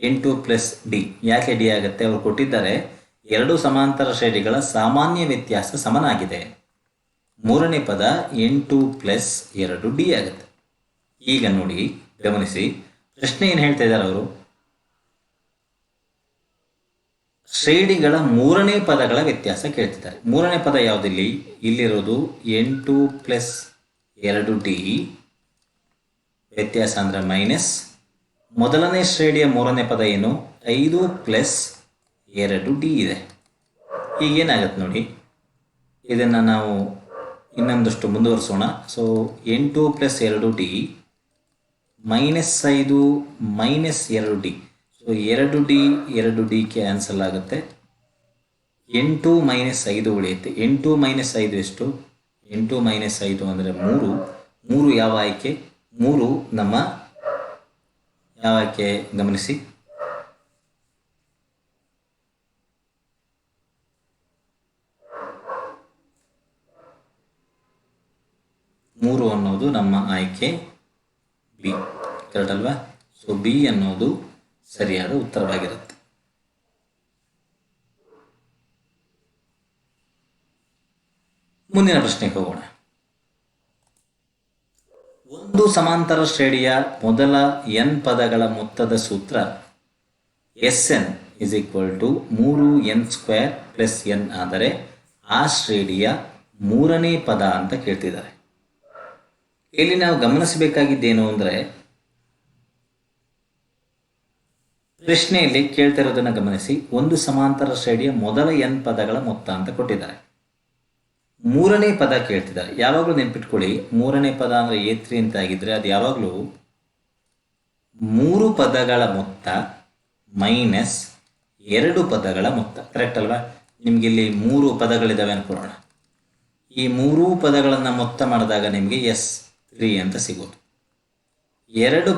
8 ಪ್ಲಸ್ ಡಿ. ಯಾಕೆ ಡಿ ಆಗುತ್ತೆ, ಅವರು ಕೊಟ್ಟಿದ್ದಾರೆ ಎರಡು ಸಮಾಂತರ ಶ್ರೇಣಿಗಳ ಸಾಮಾನ್ಯ ವ್ಯತ್ಯಾಸ ಸಮನಾಗಿದೆ. ಮೂರನೇ ಪದ 8 ಪ್ಲಸ್ 2d ಆಗುತ್ತೆ. ಈಗ ನೋಡಿ, ಗಮನಿಸಿ, ಪ್ರಶ್ನೆ ಏನು ಹೇಳ್ತಾ ಇದ್ದಾರೆ ಅವರು, ಶ್ರೇಣಿಗಳ ಮೂರನೇ ಪದಗಳ ವ್ಯತ್ಯಾಸ ಕೇಳ್ತಿದ್ದಾರೆ. ಮೂರನೇ ಪದ ಯಾವುದಿಲ್ಲಿ, ಇಲ್ಲಿರೋದು 8 ಪ್ಲಸ್ 2d, ವ್ಯತ್ಯಾಸ ಅಂದರೆ ಮೈನಸ್. ಮೊದಲನೇ ಶ್ರೇಣಿಯ ಮೂರನೇ ಪದ ಏನು, 5 ಪ್ಲಸ್ 2d ಇದೆ. ಈಗೇನಾಗತ್ತೆ ನೋಡಿ, ಇದನ್ನು ನಾವು ಇನ್ನೊಂದಷ್ಟು ಮುಂದುವರಿಸೋಣ. So 8 plus 2d -5 minus 2d. So 2d 2d cancel ಆಗುತ್ತೆ. 8 ಮೈನಸ್ 5 ಉಳಿಯುತ್ತೆ. 8 ಮೈನಸ್ 5 ಎಷ್ಟು, 8 ಮೈನಸ್ 5 ಅಂದರೆ 3. 3 ಯಾವ ಆಯ್ಕೆ, 3 ನಮ್ಮ ಯಾವ ಆಯ್ಕೆ ಗಮನಿಸಿ. ಮೂರು ಅನ್ನೋದು ನಮ್ಮ ಆಯ್ಕೆ ಬಿ, ಕರೆಕ್ಟ್ ಅಲ್ವಾ? ಸೊ ಬಿ ಅನ್ನೋದು ಸರಿಯಾದ ಉತ್ತರವಾಗಿರುತ್ತೆ. ಮುಂದಿನ ಪ್ರಶ್ನೆಗೆ ಹೋಗೋಣ. ಒಂದು ಸಮಾಂತರ ಶ್ರೇಣಿಯ ಮೊದಲ n ಪದಗಳ ಮೊತ್ತದ ಸೂತ್ರ Sn is equal to 3n² plus n ಆದರೆ ಆ ಶ್ರೇಣಿಯ ಮೂರನೇ ಪದ ಅಂತ ಕೇಳ್ತಿದ್ದಾರೆ. ಇಲ್ಲಿ ನಾವು ಗಮನಿಸಬೇಕಾಗಿದ್ದೇನು ಅಂದರೆ, ಪ್ರಶ್ನೆಯಲ್ಲಿ ಕೇಳ್ತಾ ಇರೋದನ್ನು ಗಮನಿಸಿ. ಒಂದು ಸಮಾಂತರ ಶ್ರೇಣಿಯ ಮೊದಲ n ಪದಗಳ ಮೊತ್ತ ಅಂತ ಕೊಟ್ಟಿದ್ದಾರೆ. ಮೂರನೇ ಪದ ಕೇಳ್ತಿದ್ದಾರೆ. ಯಾವಾಗಲೂ ನೆನ್ಪಿಟ್ಕೊಳ್ಳಿ, ಮೂರನೇ ಪದ ಅಂದರೆ A3 ಅಂತ ಆಗಿದ್ರೆ ಅದು ಯಾವಾಗಲೂ 3 ಪದಗಳ ಮೊತ್ತ ಮೈನಸ್ 2 ಪದಗಳ ಮೊತ್ತ, ಕರೆಕ್ಟ್ ಅಲ್ವಾ? ನಿಮಗಿಲ್ಲಿ 3 ಪದಗಳಿದ್ದಾವೆ ಅನ್ಕೊಳ್ಳೋಣ. ಈ 3 ಪದಗಳನ್ನು ಮೊತ್ತ ಮಾಡಿದಾಗ ನಿಮಗೆ S3 ಅಂತ ಸಿಗೋದು. 2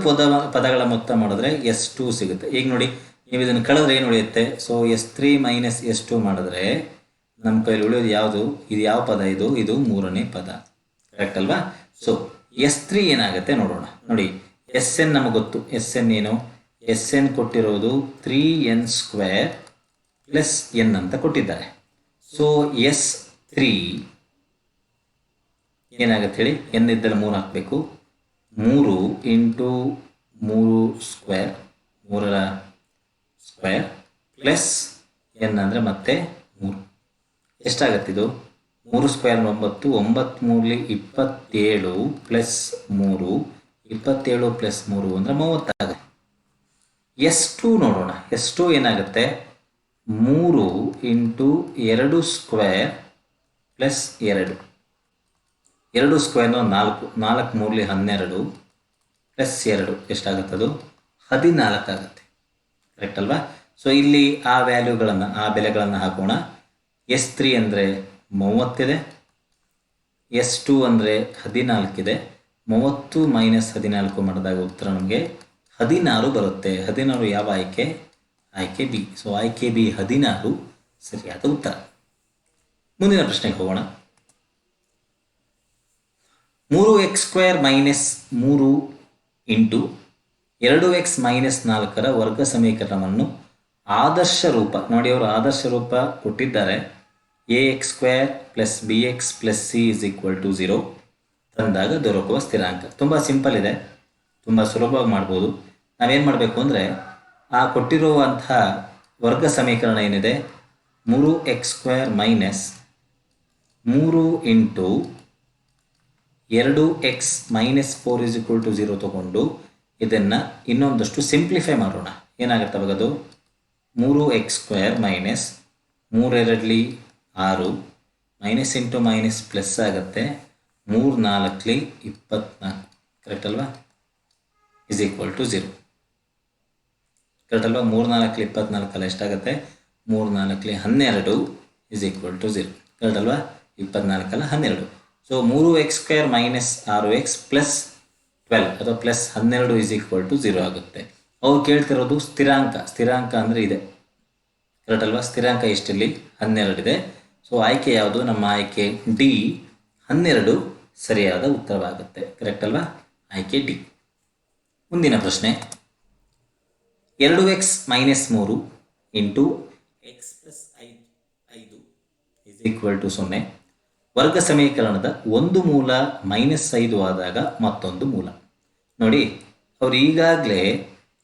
ಪದಗಳ ಮೊತ್ತ ಮಾಡಿದ್ರೆ S2 ಸಿಗುತ್ತೆ. ಈಗ ನೋಡಿ, ನೀವು ಇದನ್ನು ಕಳೆದ್ರೆ ಏನು ಉಳಿಯುತ್ತೆ? ಸೊ S3 ಮೈನಸ್ S2 ಮಾಡಿದ್ರೆ ನಮ್ಮ ಕೈಲಿ ಉಳಿಯೋದು ಯಾವುದು? ಇದು ಯಾವ ಪದ? ಇದು ಮೂರನೇ ಪದ, ಕರೆಕ್ಟ್ ಅಲ್ವಾ? ಸೊ S3 ಏನಾಗುತ್ತೆ ನೋಡೋಣ. ನೋಡಿ, Sn ನಮಗೆ ಗೊತ್ತು. Sn ಏನು? Sn ಕೊಟ್ಟಿರೋದು 3n² ಪ್ಲಸ್ n ಅಂತ ಕೊಟ್ಟಿದ್ದಾರೆ. ಸೊ S3 ಏನಾಗುತ್ತೆ ಹೇಳಿ? n ಇದ್ದಲ್ಲಿ 3 ಹಾಕಬೇಕು. 3 ಇಂಟು 3² 3ರ ಸ್ಕ್ವೇರ್ ಪ್ಲಸ್ n ಅಂದರೆ ಮತ್ತೆ 3 ಎಷ್ಟಾಗತ್ತೆ? ಇದು 3 ಸ್ಕ್ವೇರ್ 9, 9 ಮೂರಲಿ 27 ಪ್ಲಸ್ 3, 27 ಪ್ಲಸ್ 3 ಅಂದರೆ 30 ಆಗುತ್ತೆ. ಎಷ್ಟು ನೋಡೋಣ, ಎಷ್ಟು ಏನಾಗುತ್ತೆ, 3 ಇಂಟು 2 ಸ್ಕ್ವೇರ್ ಪ್ಲಸ್ 2, 2 ಸ್ಕ್ವೇರ್ನ 4, 4 ಮೂರಲಿ 12 ಪ್ಲಸ್ 2 ಎಷ್ಟಾಗುತ್ತದು 14 ಆಗುತ್ತೆ. ಕರೆಕ್ಟ್ ಅಲ್ವಾ? ಸೊ ಇಲ್ಲಿ ಆ ವ್ಯಾಲ್ಯೂಗಳನ್ನು, ಆ ಬೆಲೆಗಳನ್ನು ಹಾಕೋಣ. S3 ಅಂದರೆ 30 ಇದೆ, S2 ಅಂದರೆ 14 ಇದೆ. 30 ಮೈನಸ್ 14 ಮಾಡಿದಾಗ ಉತ್ತರ ನಮಗೆ 16 ಬರುತ್ತೆ. 16 ಯಾವ ಆಯ್ಕೆ? ಆಯ್ಕೆ ಬಿ. ಸೊ ಆಯ್ಕೆ ಬಿ 16 ಸರಿಯಾದ ಉತ್ತರ. ಮುಂದಿನ ಪ್ರಶ್ನೆಗೆ ಹೋಗೋಣ. 3x² minus 3 into 2x minus 4 ವರ್ಗ ಸಮೀಕರಣವನ್ನು ಆದರ್ಶ ರೂಪ, ನೋಡಿ ಅವರು ಆದರ್ಶ ರೂಪ ಕೊಟ್ಟಿದ್ದಾರೆ, ax² plus bx plus c is equal to 0 ತಂದಾಗ ದೊರಕುವ ಸ್ಥಿರಾಂಕ. ತುಂಬ ಸಿಂಪಲ್ ಇದೆ, ತುಂಬ ಸುಲಭವಾಗಿ ಮಾಡ್ಬೋದು. ನಾವೇನು ಮಾಡಬೇಕು ಅಂದರೆ, ಆ ಕೊಟ್ಟಿರುವಂಥ ವರ್ಗ ಸಮೀಕರಣ ಏನಿದೆ, 3x² minus 3 into 2x minus 4 is equal to 0 ತಗೊಂಡು ಇದನ್ನು ಇನ್ನೊಂದಷ್ಟು ಸಿಂಪ್ಲಿಫೈ ಮಾಡೋಣ. ಏನಾಗುತ್ತೆ ಅವಾಗ ಅದು 3x² minus 3 2 6 minus into minus plus ಆಗುತ್ತೆ, 3 4 24 ಕರೆಕ್ಟ್ ಅಲ್ವಾ, ಇಸ್ ಈಕ್ವಲ್ ಟು 0 ಕರೆಕ್ಟ್ ಅಲ್ವಾ. 3 4 24 ಅಲ್ಲ, ಎಷ್ಟಾಗುತ್ತೆ 3 4 12 ಇಸ್ ಈಕ್ವಲ್ ಟು 0 ಕರೆಕ್ಟ್ ಅಲ್ವಾ. 24 ಅಲ್ಲ 12. So 3x² minus 6x plus 12 ಅಥವಾ ಪ್ಲಸ್ 12 ಇಸ್ ಈಕ್ವಲ್ ಟು 0 ಆಗುತ್ತೆ. ಅವ್ರು ಕೇಳ್ತಿರೋದು ಸ್ಥಿರಾಂಕ. ಸ್ಥಿರಾಂಕ ಅಂದರೆ ಇದೆ ಕರೆಕ್ಟ್ ಅಲ್ವಾ. ಸ್ಥಿರಾಂಕ ಎಷ್ಟಿಲ್ಲಿ 12 ಇದೆ. ಸೊ ಆಯ್ಕೆ ಯಾವುದು? ನಮ್ಮ ಆಯ್ಕೆ ಡಿ 12 ಸರಿಯಾದ ಉತ್ತರವಾಗುತ್ತೆ. ಕರೆಕ್ಟ್ ಅಲ್ವಾ, ಆಯ್ಕೆ ಡಿ. ಮುಂದಿನ ಪ್ರಶ್ನೆ, 2x minus 3 into x plus 5 is equal to 0 ವರ್ಗ ಸಮೀಕರಣದ ಒಂದು ಮೂಲ -5 ಆದಾಗ ಮತ್ತೊಂದು ಮೂಲ. ನೋಡಿ ಅವ್ರು ಈಗಾಗಲೇ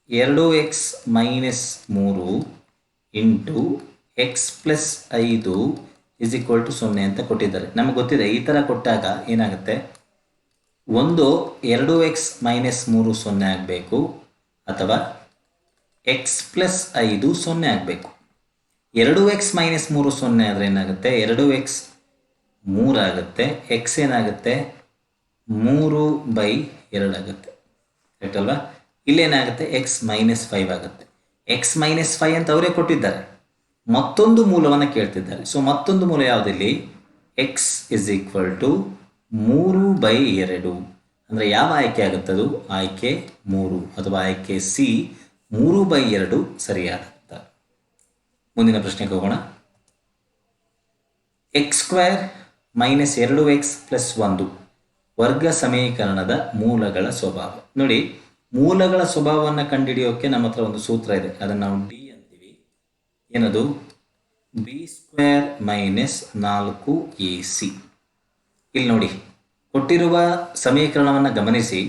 2x minus 3 into x plus 5 is equal to 0 ಅಂತ ಕೊಟ್ಟಿದ್ದಾರೆ. ನಮಗೆ ಗೊತ್ತಿದೆ ಈ ಥರ ಕೊಟ್ಟಾಗ ಏನಾಗುತ್ತೆ, ಒಂದು 2x ಮೈನಸ್ 3 0 ಆಗಬೇಕು, ಅಥವಾ ಎಕ್ಸ್ ಪ್ಲಸ್ 5 0 ಆಗಬೇಕು. 2x ಮೈನಸ್ 3 0 ಆದರೆ ಏನಾಗುತ್ತೆ, 2x 3 ಆಗುತ್ತೆ, ಎಕ್ಸ್ ಏನಾಗುತ್ತೆ 3/2 ಆಗುತ್ತೆ ಕರೆಕ್ಟ್ ಅಲ್ವಾ. ಇಲ್ಲೇನಾಗುತ್ತೆ ಎಕ್ಸ್ ಮೈನಸ್ 5 ಆಗುತ್ತೆ. ಎಕ್ಸ್ ಮೈನಸ್ 5 ಅಂತ ಅವರೇ ಕೊಟ್ಟಿದ್ದಾರೆ, ಮತ್ತೊಂದು ಮೂಲವನ್ನು ಕೇಳ್ತಿದ್ದಾರೆ. ಸೊ ಮತ್ತೊಂದು ಮೂಲ ಯಾವುದಿಲ್ಲಿ, ಎಕ್ಸ್ ಇಸ್ ಈಕ್ವಲ್ ಟು 3/2 ಅಂದರೆ ಯಾವ ಆಯ್ಕೆ ಆಗುತ್ತದು, ಆಯ್ಕೆ 3 ಅಥವಾ ಆಯ್ಕೆ ಸಿ 3/2 ಸರಿಯಾದ ಉತ್ತರ. ಮುಂದಿನ ಪ್ರಶ್ನೆಗೆ ಹೋಗೋಣ. x² ಮೈನಸ್ 2x ಪ್ಲಸ್ 1 ವರ್ಗ ಸಮೀಕರಣದ ಮೂಲಗಳ ಸ್ವಭಾವ. ನೋಡಿ ಮೂಲಗಳ ಸ್ವಭಾವವನ್ನು ಕಂಡುಹಿಡಿಯೋಕೆ ನಮ್ಮ ಹತ್ರ ಒಂದು ಸೂತ್ರ ಇದೆ, ಅದನ್ನು ನಾವು ಡಿ ಅಂತೀವಿ. ಏನದು, b² ಮೈನಸ್ 4ac. ಇಲ್ಲಿ ನೋಡಿ ಕೊಟ್ಟಿರುವ ಸಮೀಕರಣವನ್ನು ಗಮನಿಸಿ,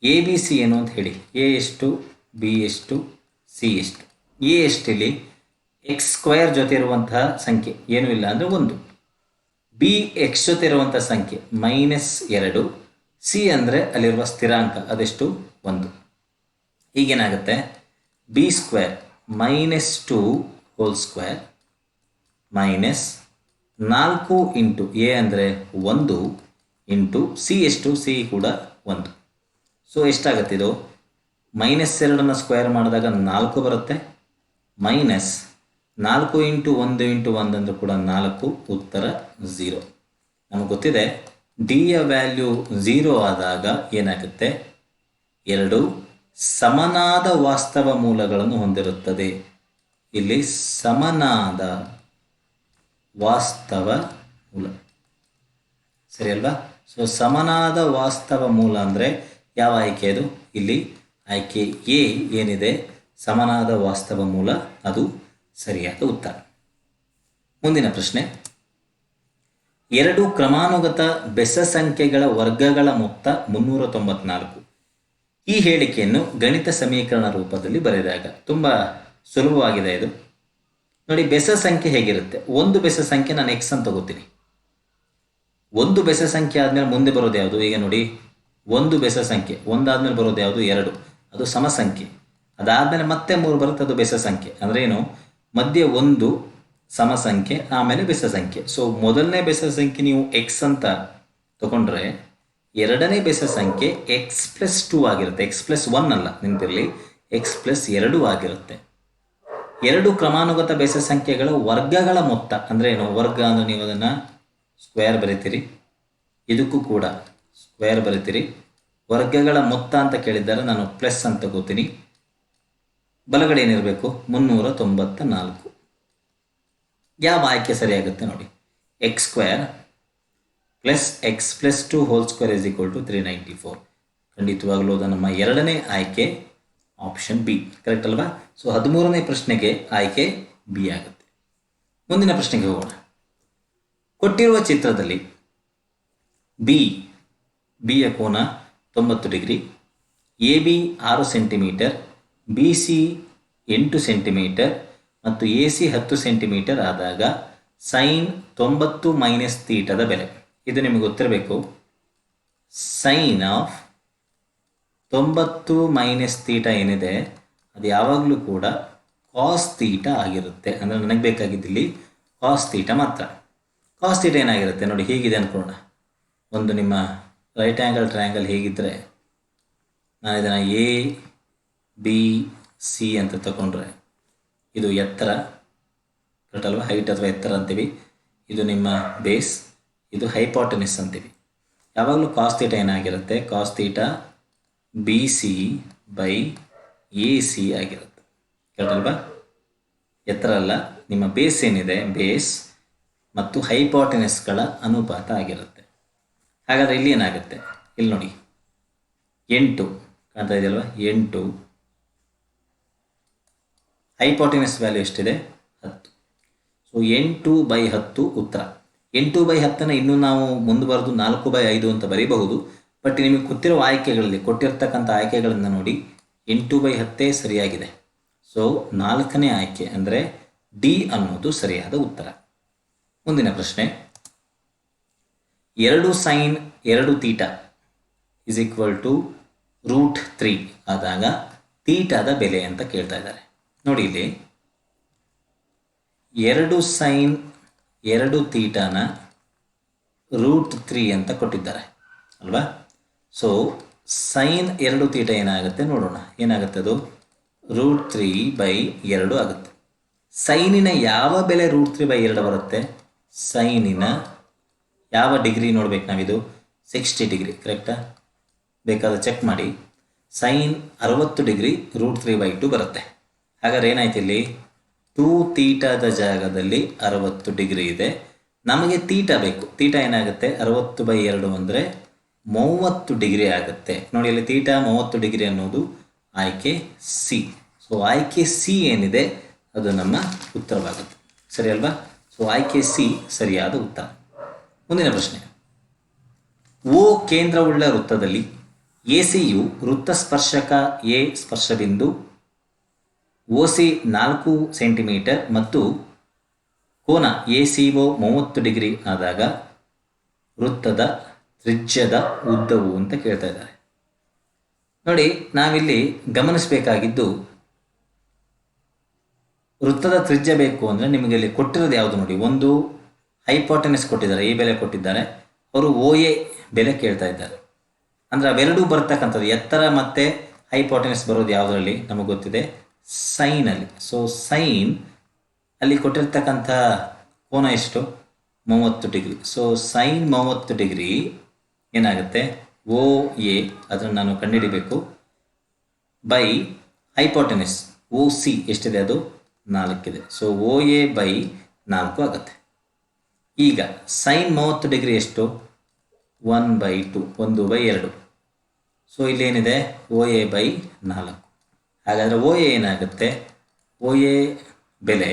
ಎ ಬಿ ಸಿ ಏನು ಅಂತ ಹೇಳಿ. ಎ ಎಷ್ಟು, ಬಿ ಎಷ್ಟು, ಸಿ ಎಷ್ಟು. ಎ ಎಷ್ಟಿಲ್ಲಿ x² ಜೊತೆ ಇರುವಂತಹ ಸಂಖ್ಯೆ ಏನೂ ಇಲ್ಲ ಅಂದರೆ 1, ಬಿ ಎಕ್ಸ್ ಜೊತೆ ಇರುವಂಥ ಸಂಖ್ಯೆ -2, ಸಿ ಅಂದರೆ ಅಲ್ಲಿರುವ ಸ್ಥಿರಾಂಕ ಅದೆಷ್ಟು 1. ಈಗೇನಾಗುತ್ತೆ, b² -2 whole square minus 4 into A ಅಂದರೆ 1 ಇಂಟು ಸಿ ಎಷ್ಟು, ಸಿ ಕೂಡ 1. ಸೊ ಎಷ್ಟಾಗುತ್ತೆ ಇದು, -2 ಸ್ಕ್ವೇರ್ ಮಾಡಿದಾಗ 4 ಬರುತ್ತೆ, ಮೈನಸ್ 4 ಇಂಟು 1 ಇಂಟು 1 ಅಂದರೂ ಕೂಡ 4, ಉತ್ತರ 0. ನಮಗೆ ಗೊತ್ತಿದೆ ಡಿಯ ವ್ಯಾಲ್ಯೂ 0 ಆದಾಗ ಏನಾಗುತ್ತೆ, 2 ಸಮನಾದ ವಾಸ್ತವ ಮೂಲಗಳನ್ನು ಹೊಂದಿರುತ್ತದೆ. ಇಲ್ಲಿ ಸಮನಾದ ವಾಸ್ತವ ಮೂಲ ಸರಿ ಅಲ್ವಾ. ಸೊ ಸಮನಾದ ವಾಸ್ತವ ಮೂಲ ಅಂದರೆ ಯಾವ ಆಯ್ಕೆ ಅದು, ಇಲ್ಲಿ ಆಯ್ಕೆ ಎ ಏನಿದೆ ಸಮನಾದ ವಾಸ್ತವ ಮೂಲ, ಅದು ಸರಿಯಾದ ಉತ್ತರ. ಮುಂದಿನ ಪ್ರಶ್ನೆ, 2 ಕ್ರಮಾನುಗತ ಬೆಸ ಸಂಖ್ಯೆಗಳ ವರ್ಗಗಳ ಮೊತ್ತ 394. ಈ ಹೇಳಿಕೆಯನ್ನು ಗಣಿತ ಸಮೀಕರಣ ರೂಪದಲ್ಲಿ ಬರೆದಾಗ ತುಂಬ ಸುಲಭವಾಗಿದೆ ಇದು. ನೋಡಿ ಬೆಸ ಸಂಖ್ಯೆ ಹೇಗಿರುತ್ತೆ, ಒಂದು ಬೆಸ ಸಂಖ್ಯೆ ನಾನು ಎಕ್ಸ್ ಅಂತ ತಗೋತೀನಿ, ಒಂದು ಬೆಸ ಸಂಖ್ಯೆ ಆದಮೇಲೆ ಮುಂದೆ ಬರೋದು ಯಾವುದು? ಈಗ ನೋಡಿ, ಒಂದು ಬೆಸ ಸಂಖ್ಯೆ ಒಂದಾದ್ಮೇಲೆ ಬರೋದು ಯಾವುದು? 2. ಅದು ಸಮ ಸಂಖ್ಯೆ. ಅದಾದಮೇಲೆ ಮತ್ತೆ 3 ಬರುತ್ತೆ, ಅದು ಬೆಸ ಸಂಖ್ಯೆ. ಅಂದ್ರೆ ಏನು? ಮಧ್ಯೆ ಒಂದು ಸಮ ಸಂಖ್ಯೆ, ಆಮೇಲೆ ಬೆಸ ಸಂಖ್ಯೆ. ಸೊ ಮೊದಲನೇ ಬೆಸ ಸಂಖ್ಯೆ ನೀವು ಎಕ್ಸ್ ಅಂತ ತಗೊಂಡ್ರೆ, ಎರಡನೇ ಬೆಸ ಸಂಖ್ಯೆ x+2 ಆಗಿರುತ್ತೆ. x+1 ಅಲ್ಲ, ನಿಂತಿರಲಿ, x+2 ಆಗಿರುತ್ತೆ. ಎರಡು ಕ್ರಮಾನುಗತ ಬೆಸ ಸಂಖ್ಯೆಗಳ ವರ್ಗಗಳ ಮೊತ್ತ ಅಂದ್ರೆ ಏನು? ವರ್ಗ ಅಂದ್ರೆ ನೀವು ಅದನ್ನು ಸ್ಕ್ವೇರ್ ಬರೀತೀರಿ, ಇದಕ್ಕೂ ಕೂಡ ಸ್ಕ್ವೇರ್ ಬರೀತೀರಿ. ವರ್ಗಗಳ ಮೊತ್ತ ಅಂತ ಕೇಳಿದ್ದಾರೆ, ನಾನು ಪ್ಲಸ್ ಅಂತ ತಗೋತೀನಿ. ಬಲಗಡೆ ಏನಿರಬೇಕು? 394. ಯಾವ ಆಯ್ಕೆ ಸರಿಯಾಗುತ್ತೆ ನೋಡಿ? x² + x+2 whole square = 394. ಖಂಡಿತವಾಗಲೂ ಅದು ನಮ್ಮ ಎರಡನೇ ಆಯ್ಕೆ, ಆಪ್ಷನ್ ಬಿ ಕರೆಕ್ಟ್ ಅಲ್ವಾ? ಸೊ 13ನೇ ಪ್ರಶ್ನೆಗೆ ಆಯ್ಕೆ ಬಿ ಆಗುತ್ತೆ. ಮುಂದಿನ ಪ್ರಶ್ನೆಗೆ ಹೋಗೋಣ. ಕೊಟ್ಟಿರುವ ಚಿತ್ರದಲ್ಲಿ ಬಿಯ ಕೋನ 90 degree, AB 6 centimetre, BC 8 centimetre ಮತ್ತು AC 10 ಸೆಂಟಿಮೀಟರ್ ಆದಾಗ ಸೈನ್ 90 - ಥೀಟಾದ ಬೆಲೆ. ಇದು ನಿಮಗೆ ಗೊತ್ತಿರಬೇಕು. ಸೈನ್ ಆಫ್ 90 - ಥೀಟಾ ಏನಿದೆ ಅದು ಯಾವಾಗಲೂ ಕೂಡ ಕಾಸ್ ಥೀಟಾ ಆಗಿರುತ್ತೆ. ಅಂದರೆ ನನಗೆ ಬೇಕಾಗಿದ್ದಿಲ್ಲಿ ಕಾಸ್ ಥೀಟಾ ಮಾತ್ರ. ಕಾಸ್ ಥೀಟಾ ಏನಾಗಿರುತ್ತೆ ನೋಡಿ, ಹೀಗಿದೆ ಅಂದ್ಕೊಳ್ಳೋಣ. ಒಂದು ನಿಮ್ಮ ರೈಟ್ ಆ್ಯಂಗಲ್ ಟ್ರಯಾಂಗಲ್ ಹೇಗಿದ್ದರೆ, ನಾನು ಇದನ್ನು ABC ಅಂತ ತಗೊಂಡ್ರೆ, ಇದು ಎತ್ತರ ಕರೆಕ್ಟ್ ಅಲ್ವಾ? ಹೈಟ್ ಅಥವಾ ಎತ್ತರ ಅಂತೀವಿ. ಇದು ನಿಮ್ಮ ಬೇಸ್, ಇದು ಹೈಪಾಟನಿಸ್ ಅಂತೀವಿ. ಯಾವಾಗಲೂ ಕಾಸ್ ಥೀಟಾ ಏನಾಗಿರುತ್ತೆ? ಕಾಸ್ ಥೀಟಾ BC/AC ಆಗಿರುತ್ತೆ ಕರೆಕ್ಟ್ ಅಲ್ವಾ? ಎತ್ತರ ಅಲ್ಲ, ನಿಮ್ಮ ಬೇಸ್ ಏನಿದೆ, ಬೇಸ್ ಮತ್ತು ಹೈಪಾಟನಿಸ್ಗಳ ಅನುಪಾತ ಆಗಿರುತ್ತೆ. ಹಾಗಾದರೆ ಇಲ್ಲಿ ಏನಾಗುತ್ತೆ? ಇಲ್ಲಿ ನೋಡಿ, 8 ಕಾಣ್ತಾ ಇದೆಯಲ್ವಾ? 8. ಹೈಪಾಟನಿಸ್ ವ್ಯಾಲ್ಯೂ ಎಷ್ಟಿದೆ? 10. ಸೊ 8/10 ಉತ್ತರ. 8/10 ಇನ್ನೂ ನಾವು ಮುಂದುವರೆದು 4/5 ಅಂತ ಬರೀಬಹುದು. ಬಟ್ ನಿಮಗೆ ಗೊತ್ತಿರುವ ಆಯ್ಕೆಗಳಲ್ಲಿ, ಕೊಟ್ಟಿರ್ತಕ್ಕಂಥ ಆಯ್ಕೆಗಳನ್ನು ನೋಡಿ, 8/10 ಸರಿಯಾಗಿದೆ. ಸೊ 4ನೇ ಆಯ್ಕೆ ಅಂದರೆ ಡಿ ಅನ್ನೋದು ಸರಿಯಾದ ಉತ್ತರ. ಮುಂದಿನ ಪ್ರಶ್ನೆ, 2 sin 2 ಥೀಟಾ = √3 ಆದಾಗ ಥೀಟಾದ ಬೆಲೆ ಅಂತ ಕೇಳ್ತಾ ಇದ್ದಾರೆ. ನೋಡಿ, ಇಲ್ಲಿ 2 sin 2 ಥೀಟಾನ √3 ಅಂತ ಕೊಟ್ಟಿದ್ದಾರೆ ಅಲ್ವಾ? ಸೊ ಸೈನ್ 2 ಥೀಟಾ ಏನಾಗುತ್ತೆ ನೋಡೋಣ. ಏನಾಗುತ್ತೆ? ಅದು √3/2 ಆಗುತ್ತೆ. ಸೈನಿನ ಯಾವ ಬೆಲೆ √3/2 ಬರುತ್ತೆ? ಸೈನಿನ ಯಾವ ಡಿಗ್ರಿ ನೋಡ್ಬೇಕು ನಾವಿದು? 60 ಡಿಗ್ರಿ ಕರೆಕ್ಟಾ? ಬೇಕಾದ್ರೆ ಚೆಕ್ ಮಾಡಿ. ಸೈನ್ 60 ಡಿಗ್ರಿ √3/2 ಬರುತ್ತೆ. ಹಾಗಾದ್ರೆ ಏನಾಯ್ತು ಇಲ್ಲಿ? 2 ಥೀಟಾದ ಜಾಗದಲ್ಲಿ 60 ಡಿಗ್ರಿ ಇದೆ. ನಮಗೆ ಥೀಟಾ ಬೇಕು. ಥೀಟಾ ಏನಾಗುತ್ತೆ? 60/2 ಅಂದರೆ 30 ಡಿಗ್ರಿ ಆಗುತ್ತೆ. ನೋಡಿ, ಇಲ್ಲಿ ಥೀಟಾ 30 ಡಿಗ್ರಿ ಅನ್ನೋದು ಆಯ್ಕೆ ಸಿ. ಸೊ ಆಯ್ಕೆ ಸಿ ಏನಿದೆ ಅದು ನಮ್ಮ ಉತ್ತರವಾಗುತ್ತೆ. ಸರಿ ಅಲ್ವಾ? ಸೊ ಆಯ್ಕೆ ಸಿ ಸರಿಯಾದ ಉತ್ತರ. ಮುಂದಿನ ಪ್ರಶ್ನೆ, ಓ ಕೇಂದ್ರವುಳ್ಳ ವೃತ್ತದಲ್ಲಿ ಎಸಿಯು ವೃತ್ತ ಸ್ಪರ್ಶಕ ಎ ಸ್ಪರ್ಶಬಿಂದು OC 4 ಸೆಂಟಿಮೀಟರ್ ಮತ್ತು ಕೋನ ACO 30 ಡಿಗ್ರಿ ಆದಾಗ ವೃತ್ತದ ತ್ರಿಜ್ಯದ ಉದ್ದವು ಅಂತ ಕೇಳ್ತಾ ಇದ್ದಾರೆ. ನೋಡಿ, ನಾವಿಲ್ಲಿ ಗಮನಿಸಬೇಕಾಗಿದ್ದು, ವೃತ್ತದ ತ್ರಿಜ್ಯ ಬೇಕು ಅಂದರೆ ನಿಮಗೆ ಇಲ್ಲಿ ಕೊಟ್ಟಿರೋದು ಯಾವುದು ನೋಡಿ. ಒಂದು ಹೈಪಾಟನಿಸ್ ಕೊಟ್ಟಿದ್ದಾರೆ, ಈ ಬೆಲೆ ಕೊಟ್ಟಿದ್ದಾರೆ. ಅವರು OA ಬೆಲೆ ಕೇಳ್ತಾ ಇದ್ದಾರೆ. ಅಂದರೆ ಅವೆರಡೂ ಬರ್ತಕ್ಕಂಥದ್ದು, ಎತ್ತರ ಮತ್ತು ಹೈಪಾಟನಿಸ್ ಬರೋದು ಯಾವುದರಲ್ಲಿ ನಮಗೆ ಗೊತ್ತಿದೆ? ಸೈನಲ್ಲಿ. ಸೊ ಸೈನ್ ಅಲ್ಲಿ ಕೊಟ್ಟಿರ್ತಕ್ಕಂಥ ಕೋನ ಎಷ್ಟು? 30 ಡಿಗ್ರಿ. ಸೊ ಸೈನ್ 30 ಡಿಗ್ರಿ ಏನಾಗುತ್ತೆ? OA, ಅದನ್ನು ನಾನು ಕಂಡುಹಿಡಿಬೇಕು, ಬೈ ಹೈಪಾಟನಿಸ್ OC ಎಷ್ಟಿದೆ? ಅದು 4 ಇದೆ. ಸೊ OA/4 ಆಗುತ್ತೆ. ಈಗ ಸೈನ್ 30 ಡಿಗ್ರಿ ಎಷ್ಟು? 1/2, 1/2. ಸೊ ಇಲ್ಲೇನಿದೆ? OA/4. ಹಾಗಾದರೆ OA ಏನಾಗುತ್ತೆ? OA ಬೆಲೆ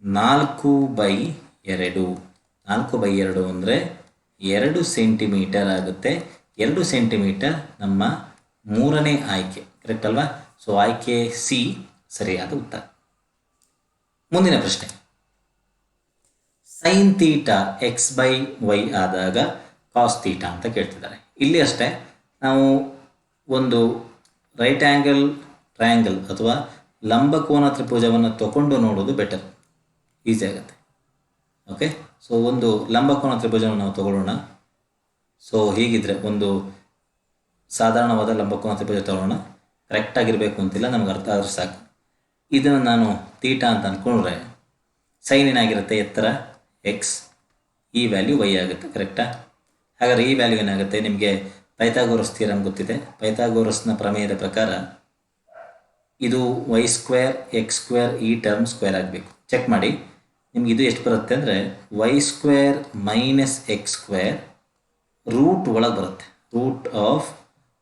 4/2. 4/2 ಅಂದರೆ 2 ಸೆಂಟಿಮೀಟರ್ ಆಗುತ್ತೆ. 2 ಸೆಂಟಿಮೀಟರ್ ನಮ್ಮ ಮೂರನೇ ಆಯ್ಕೆ ಕರೆಕ್ಟ್ ಅಲ್ವಾ? ಸೊ ಆಯ್ಕೆ ಸಿ ಸರಿಯಾದ ಉತ್ತರ. ಮುಂದಿನ ಪ್ರಶ್ನೆ, sine theta x by y ಆದಾಗ ಕಾಸ್ ತೀಟಾ ಅಂತ ಕೇಳ್ತಿದ್ದಾರೆ. ಇಲ್ಲಿ ಅಷ್ಟೇ ನಾವು ಒಂದು ರೈಟ್ ಆ್ಯಂಗಲ್ ಟ್ರಯಾಂಗಲ್ ಅಥವಾ ಲಂಬಕೋನ ತ್ರಿಭುಜವನ್ನು ತಗೊಂಡು ನೋಡೋದು ಬೆಟರ್, ಈಸಿ ಆಗುತ್ತೆ. ಓಕೆ, ಸೊ ಒಂದು ಲಂಬಕೋನ ತ್ರಿಭುಜವನ್ನು ನಾವು ತಗೊಳ್ಳೋಣ. ಸೊ ಹೀಗಿದ್ರೆ ಒಂದು ಸಾಧಾರಣವಾದ ಲಂಬಕೋನ ತ್ರಿಭುಜ ತಗೊಳ್ಳೋಣ. ಕರೆಕ್ಟಾಗಿರಬೇಕು ಅಂತಿಲ್ಲ, ನಮ್ಗೆ ಅರ್ಥ ಆದ್ರೆ ಸಾಕು. ಇದನ್ನು ನಾನು ತೀಟಾ ಅಂತ ಅಂದ್ಕೊಂಡ್ರೆ ಸೈನ್ ಏನಾಗಿರುತ್ತೆ, ಎತ್ತರ ಎಕ್ಸ್, ಈ ವ್ಯಾಲ್ಯೂ ವೈ ಆಗುತ್ತೆ. ಕರೆಕ್ಟಾ? ಹಾಗಾದರೆ ಈ ವ್ಯಾಲ್ಯೂ ಏನಾಗುತ್ತೆ, ನಿಮಗೆ ಪೈಥಾಗೋರಸ್ ಥಿಯರಮ್ ಗೊತ್ತಿದೆ. ಪೈಥಾಗೋರಸ್ನ ಪ್ರಮೇಯದ ಪ್ರಕಾರ ಇದು ವೈ ಸ್ಕ್ವೇರ್ ಎಕ್ಸ್ ಸ್ಕ್ವೇರ್ ಈ ಟರ್ಮ್ ಸ್ಕ್ವೇರ್ ಆಗಬೇಕು. ಚೆಕ್ ಮಾಡಿ, ನಿಮ್ಗೆ ಇದು ಎಷ್ಟು ಬರುತ್ತೆ ಅಂದರೆ y square minus x square root ಒಳಗೆ ಬರುತ್ತೆ. Root of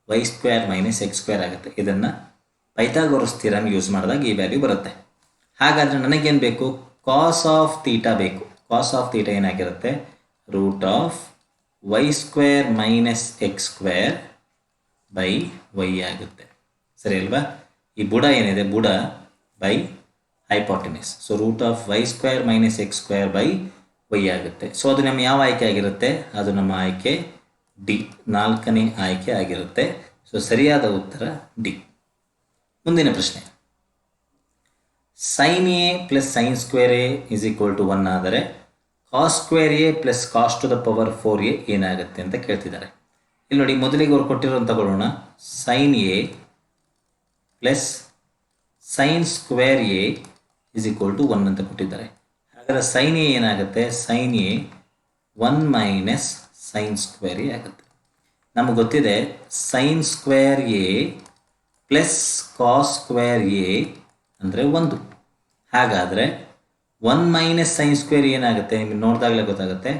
y square minus x square ಆಗುತ್ತೆ. ಇದನ್ನು ಪೈಥಾಗೋರಸ್ ಥಿಯರಮ್ ಯೂಸ್ ಮಾಡಿದಾಗ ಈ ವ್ಯಾಲ್ಯೂ ಬರುತ್ತೆ. ಹಾಗಾದರೆ ನನಗೇನು ಬೇಕು, ಕಾಸ್ ಆಫ್ ತೀಟಾ ಬೇಕು. ಕಾಸ್ ಆಫ್ ತೀಟಾ ಏನಾಗಿರುತ್ತೆ, root of y square minus x square by y ಆಗುತ್ತೆ. ಸರಿ ಅಲ್ವಾ? ಈ ಬುಡ ಏನಿದೆ, ಬುಡ by hypotenuse. So root of y square minus x square by y ಆಗುತ್ತೆ. ಸೊ ಅದು ನಮ್ಮ ಯಾವ ಆಯ್ಕೆ ಆಗಿರುತ್ತೆ, ಅದು ನಮ್ಮ ಆಯ್ಕೆ ಡಿ, 4ನೇ ಆಯ್ಕೆ ಆಗಿರುತ್ತೆ. ಸೊ ಸರಿಯಾದ ಉತ್ತರ ಡಿ. ಮುಂದಿನ ಪ್ರಶ್ನೆ, sine a plus sine square a is equal to 1 ಆದರೆ cos square A plus cos to the power 4a ಏನಾಗುತ್ತೆ ಅಂತ ಕೇಳ್ತಿದ್ದಾರೆ. ಇಲ್ಲಿ ನೋಡಿ, ಮೊದಲಿಗೆ ಅವ್ರು ಕೊಟ್ಟಿರೋದು ತಗೊಳ್ಳೋಣ. Sine a plus sine square a is equal to 1 ಅಂತ ಕೊಟ್ಟಿದ್ದಾರೆ. ಹಾಗಾದರೆ ಸೈನ್ ಎ ಏನಾಗುತ್ತೆ, sine a 1 minus sine square a ಆಗುತ್ತೆ. ನಮಗೆ ಗೊತ್ತಿದೆ sine square A plus cos square A ಅಂದರೆ 1. ಹಾಗಾದರೆ 1 ಮೈನಸ್ ಸೈನ್ ಸ್ಕ್ವೇರ್ ಏನಾಗುತ್ತೆ, ನಿಮಗೆ ನೋಡಿದಾಗಲೇ ಗೊತ್ತಾಗುತ್ತೆ.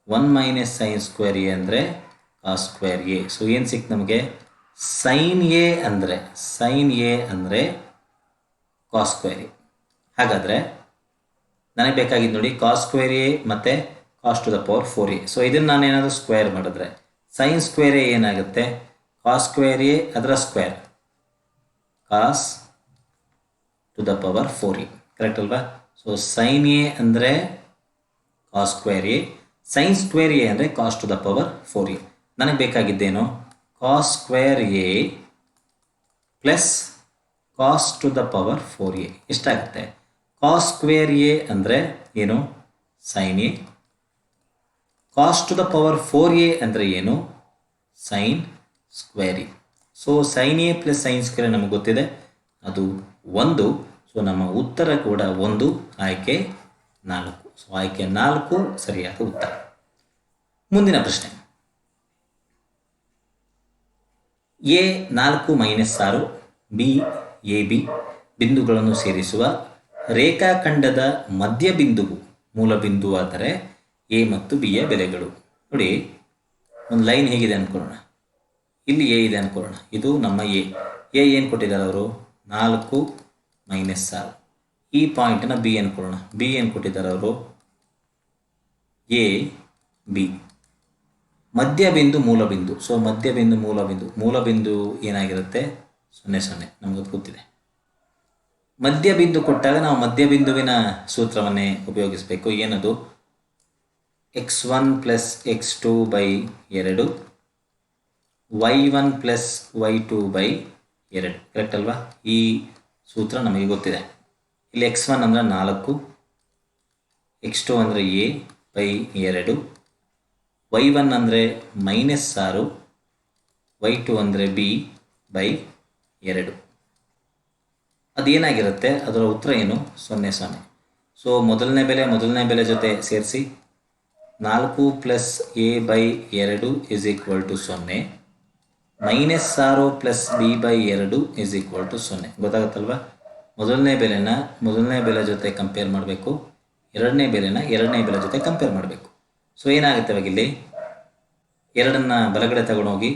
1 ಮೈನಸ್ ಸೈನ್ ಸ್ಕ್ವೇರ್ ಎ ಅಂದರೆ ಕಾಸ್ ಸ್ಕ್ವೇರ್ ಎ. ಸೊ ಏನು ಸಿಕ್ತು ನಮಗೆ, ಸೈನ್ ಎ ಅಂದರೆ ಕಾಸ್ ಸ್ಕ್ವೇರ್ ಎ. ಹಾಗಾದರೆ ನನಗೆ ಬೇಕಾಗಿದ್ದು ನೋಡಿ, ಕಾಸ್ ಸ್ಕ್ವೇರ್ ಎ ಮತ್ತು cos to the power 4a. So ಇದನ್ನು ನಾನು ಏನಾದರೂ ಸ್ಕ್ವೇರ್ ಮಾಡಿದ್ರೆ ಸೈನ್ ಸ್ಕ್ವೇರ್ ಎ ಏನಾಗುತ್ತೆ, ಕಾಸ್ ಸ್ಕ್ವೇರ್ ಎ ಅದರ square, cos to the power 4a. Correct ಅಲ್ವಾ? ಸೊ ಸೈನ್ ಎ ಅಂದರೆ cos square A, sine square A ಅಂದರೆ cos to the power 4a. ನನಗೆ ಬೇಕಾಗಿದ್ದೇನು, cos square A plus cos to the power 4a ಎಷ್ಟಾಗುತ್ತೆ. Cos square A ಅಂದರೆ ಏನು, sine A. Cos to the power 4a ಅಂದರೆ ಏನು, sign square A. So sine a plus sine square ನಮಗೆ ಗೊತ್ತಿದೆ, ಅದು 1. ಸೊ ನಮ್ಮ ಉತ್ತರ ಕೂಡ 1, ಆಯ್ಕೆ 4. ಸೊ ಆಯ್ಕೆ 4 ಸರಿಯಾದ ಉತ್ತರ. ಮುಂದಿನ ಪ್ರಶ್ನೆ, A 4 minus 6 B A B ಬಿಂದುಗಳನ್ನು ಸೇರಿಸುವ ರೇಖಾಖಂಡದ ಮಧ್ಯಬಿಂದುವು ಮೂಲಬಿಂದು ಆದರೆ ಎ ಮತ್ತು ಬಿಯ ಬೆಲೆಗಳು. ನೋಡಿ, ಒಂದು ಲೈನ್ ಹೇಗಿದೆ ಅಂದ್ಕೊಳ್ಳೋಣ. ಇಲ್ಲಿ ಎ ಇದೆ ಅಂದ್ಕೊಳ್ಳೋಣ, ಇದು ನಮ್ಮ ಎ. ಏನು ಕೊಟ್ಟಿದ್ದಾರೆ ಅವರು, 4 ಮೈನಸ್ 6. ಈ ಪಾಯಿಂಟನ್ನು ಬಿ ಅಂದ್ಕೊಳ್ಳೋಣ. ಬಿ ಏನು ಕೊಟ್ಟಿದ್ದಾರೆ ಅವರು, ಎ ಬಿ. ಮಧ್ಯಬಿಂದು ಮೂಲಬಿಂದು. ಸೊ ಮಧ್ಯಬಿಂದು ಮೂಲಬಿಂದು ಏನಾಗಿರುತ್ತೆ, 0 0. ನಮಗೆ ಗೊತ್ತಿದೆ. ಮಧ್ಯಬಿಂದು ಕೊಟ್ಟಾಗ ನಾವು ಮಧ್ಯಬಿಂದುವಿನ ಸೂತ್ರವನ್ನೇ ಉಪಯೋಗಿಸಬೇಕು. ಏನದು, x1 plus x2 by 2 y1 plus y2 by 2. Correct ಅಲ್ವಾ? ಈ ಸೂತ್ರ ನಮಗೆ ಗೊತ್ತಿದೆ. ಇಲ್ಲಿ x1 ಅಂದರೆ 4, x2 ಅಂದರೆ a ಬೈ 2, y1 ಅಂದರೆ -6, y2 ಅಂದರೆ b ಬೈ 2. ಅದೇನಾಗಿರುತ್ತೆ, ಅದರ ಉತ್ತರ ಏನು, 0 0. ಸೊ ಮೊದಲನೇ ಬೆಲೆ ಜೊತೆ ಸೇರಿಸಿ 4 plus a by 2 is equal to 0, -6 plus b by 2 is equal to 0. ಗೊತ್ತಾಗುತ್ತಲ್ವಾ? ಮೊದಲನೇ ಬೆಲೆ ಜೊತೆ ಕಂಪೇರ್ ಮಾಡಬೇಕು, ಎರಡನೇ ಬೆಲೆ ಜೊತೆ ಕಂಪೇರ್ ಮಾಡಬೇಕು. ಸೊ ಏನಾಗುತ್ತೆ ಇವಾಗ ಇಲ್ಲಿ, 2ನ್ನು ಬಲಗಡೆ ತಗೊಂಡೋಗಿ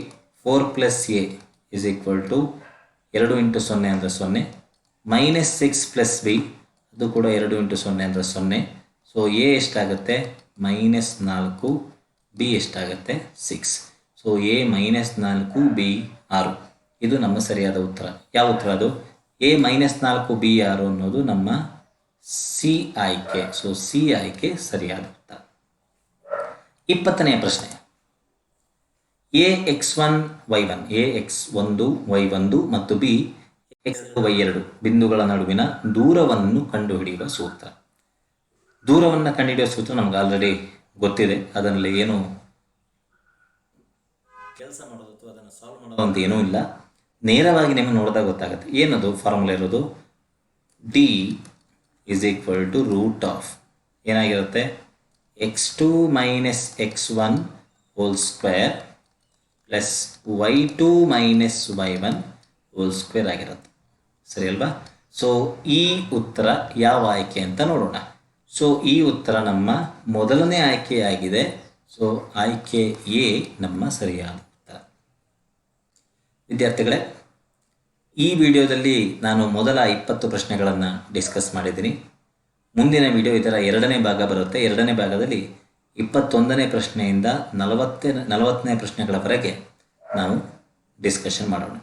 4 plus a is equal to 2 into 0 ಅಂದರೆ 0, -6 ಪ್ಲಸ್ ಬಿ ಅದು ಕೂಡ 2 ಇಂಟು 0 ಅಂದರೆ 0. ಸೊ ಎ ಎಷ್ಟಾಗುತ್ತೆ, -4, ಬಿ ಎಷ್ಟಾಗುತ್ತೆ, 6. So A -4, B 6. ಇದು ನಮ್ಮ ಸರಿಯಾದ ಉತ್ತರ. ಯಾವ ಉತ್ತರ ಅದು, ಎ -4, ಬಿ 6 ಅನ್ನೋದು ನಮ್ಮ ಸಿ ಆಯ್ಕೆ. ಸೊ ಸಿ ಆಯ್ಕೆ ಸರಿಯಾದ ಉತ್ತರ. 20ನೆಯ ಪ್ರಶ್ನೆ, ax1y1 ax1y1 ಮತ್ತು b x2y2 ಬಿಂದುಗಳ ನಡುವಿನ ದೂರವನ್ನು ಕಂಡುಹಿಡಿಯುವ ಸೂತ್ರ. ದೂರವನ್ನು ಕಂಡುಹಿಡಿಯುವ ಸೂತ್ರ ನಮ್ಗೆ ಆಲ್ರೆಡಿ ಗೊತ್ತಿದೆ, ಅದರಲ್ಲಿ ಏನು ಕೆಲಸ ಮಾಡೋದು ಅಥವಾ ಅದನ್ನು ಸಾಲ್ವ್ ಮಾಡೋದು ಅಂತ ಏನೂ ಇಲ್ಲ. ನೇರವಾಗಿ ನಿಮಗೆ ನೋಡಿದಾಗ ಗೊತ್ತಾಗುತ್ತೆ. ಏನದು ಫಾರ್ಮುಲಾ ಇರೋದು, d = ಏನಾಗಿರುತ್ತೆ, x2 - x1 whole square plus y2 - y1 whole square ಆಗಿರುತ್ತೆ. ಸರಿ ಅಲ್ವಾ? ಸೊ ಈ ಉತ್ತರ ಯಾವ ಆಯ್ಕೆ ಅಂತ ನೋಡೋಣ. ಸೊ ಈ ಉತ್ತರ ನಮ್ಮ ಮೊದಲನೇ ಆಯ್ಕೆಯಾಗಿದೆ. ಸೊ ಆಯ್ಕೆ ಎ ನಮ್ಮ ಸರಿಯಾದ ಉತ್ತರ. ವಿದ್ಯಾರ್ಥಿಗಳೇ, ಈ ವಿಡಿಯೋದಲ್ಲಿ ನಾನು ಮೊದಲ 20 ಪ್ರಶ್ನೆಗಳನ್ನು ಡಿಸ್ಕಸ್ ಮಾಡಿದ್ದೀನಿ. ಮುಂದಿನ ವಿಡಿಯೋ ಇದರ 2ನೇ ಭಾಗ ಬರುತ್ತೆ. 2ನೇ ಭಾಗದಲ್ಲಿ 21ನೇ ಪ್ರಶ್ನೆಯಿಂದ 40ನೇ ಪ್ರಶ್ನೆಗಳವರೆಗೆ ನಾವು ಡಿಸ್ಕಷನ್ ಮಾಡೋಣ.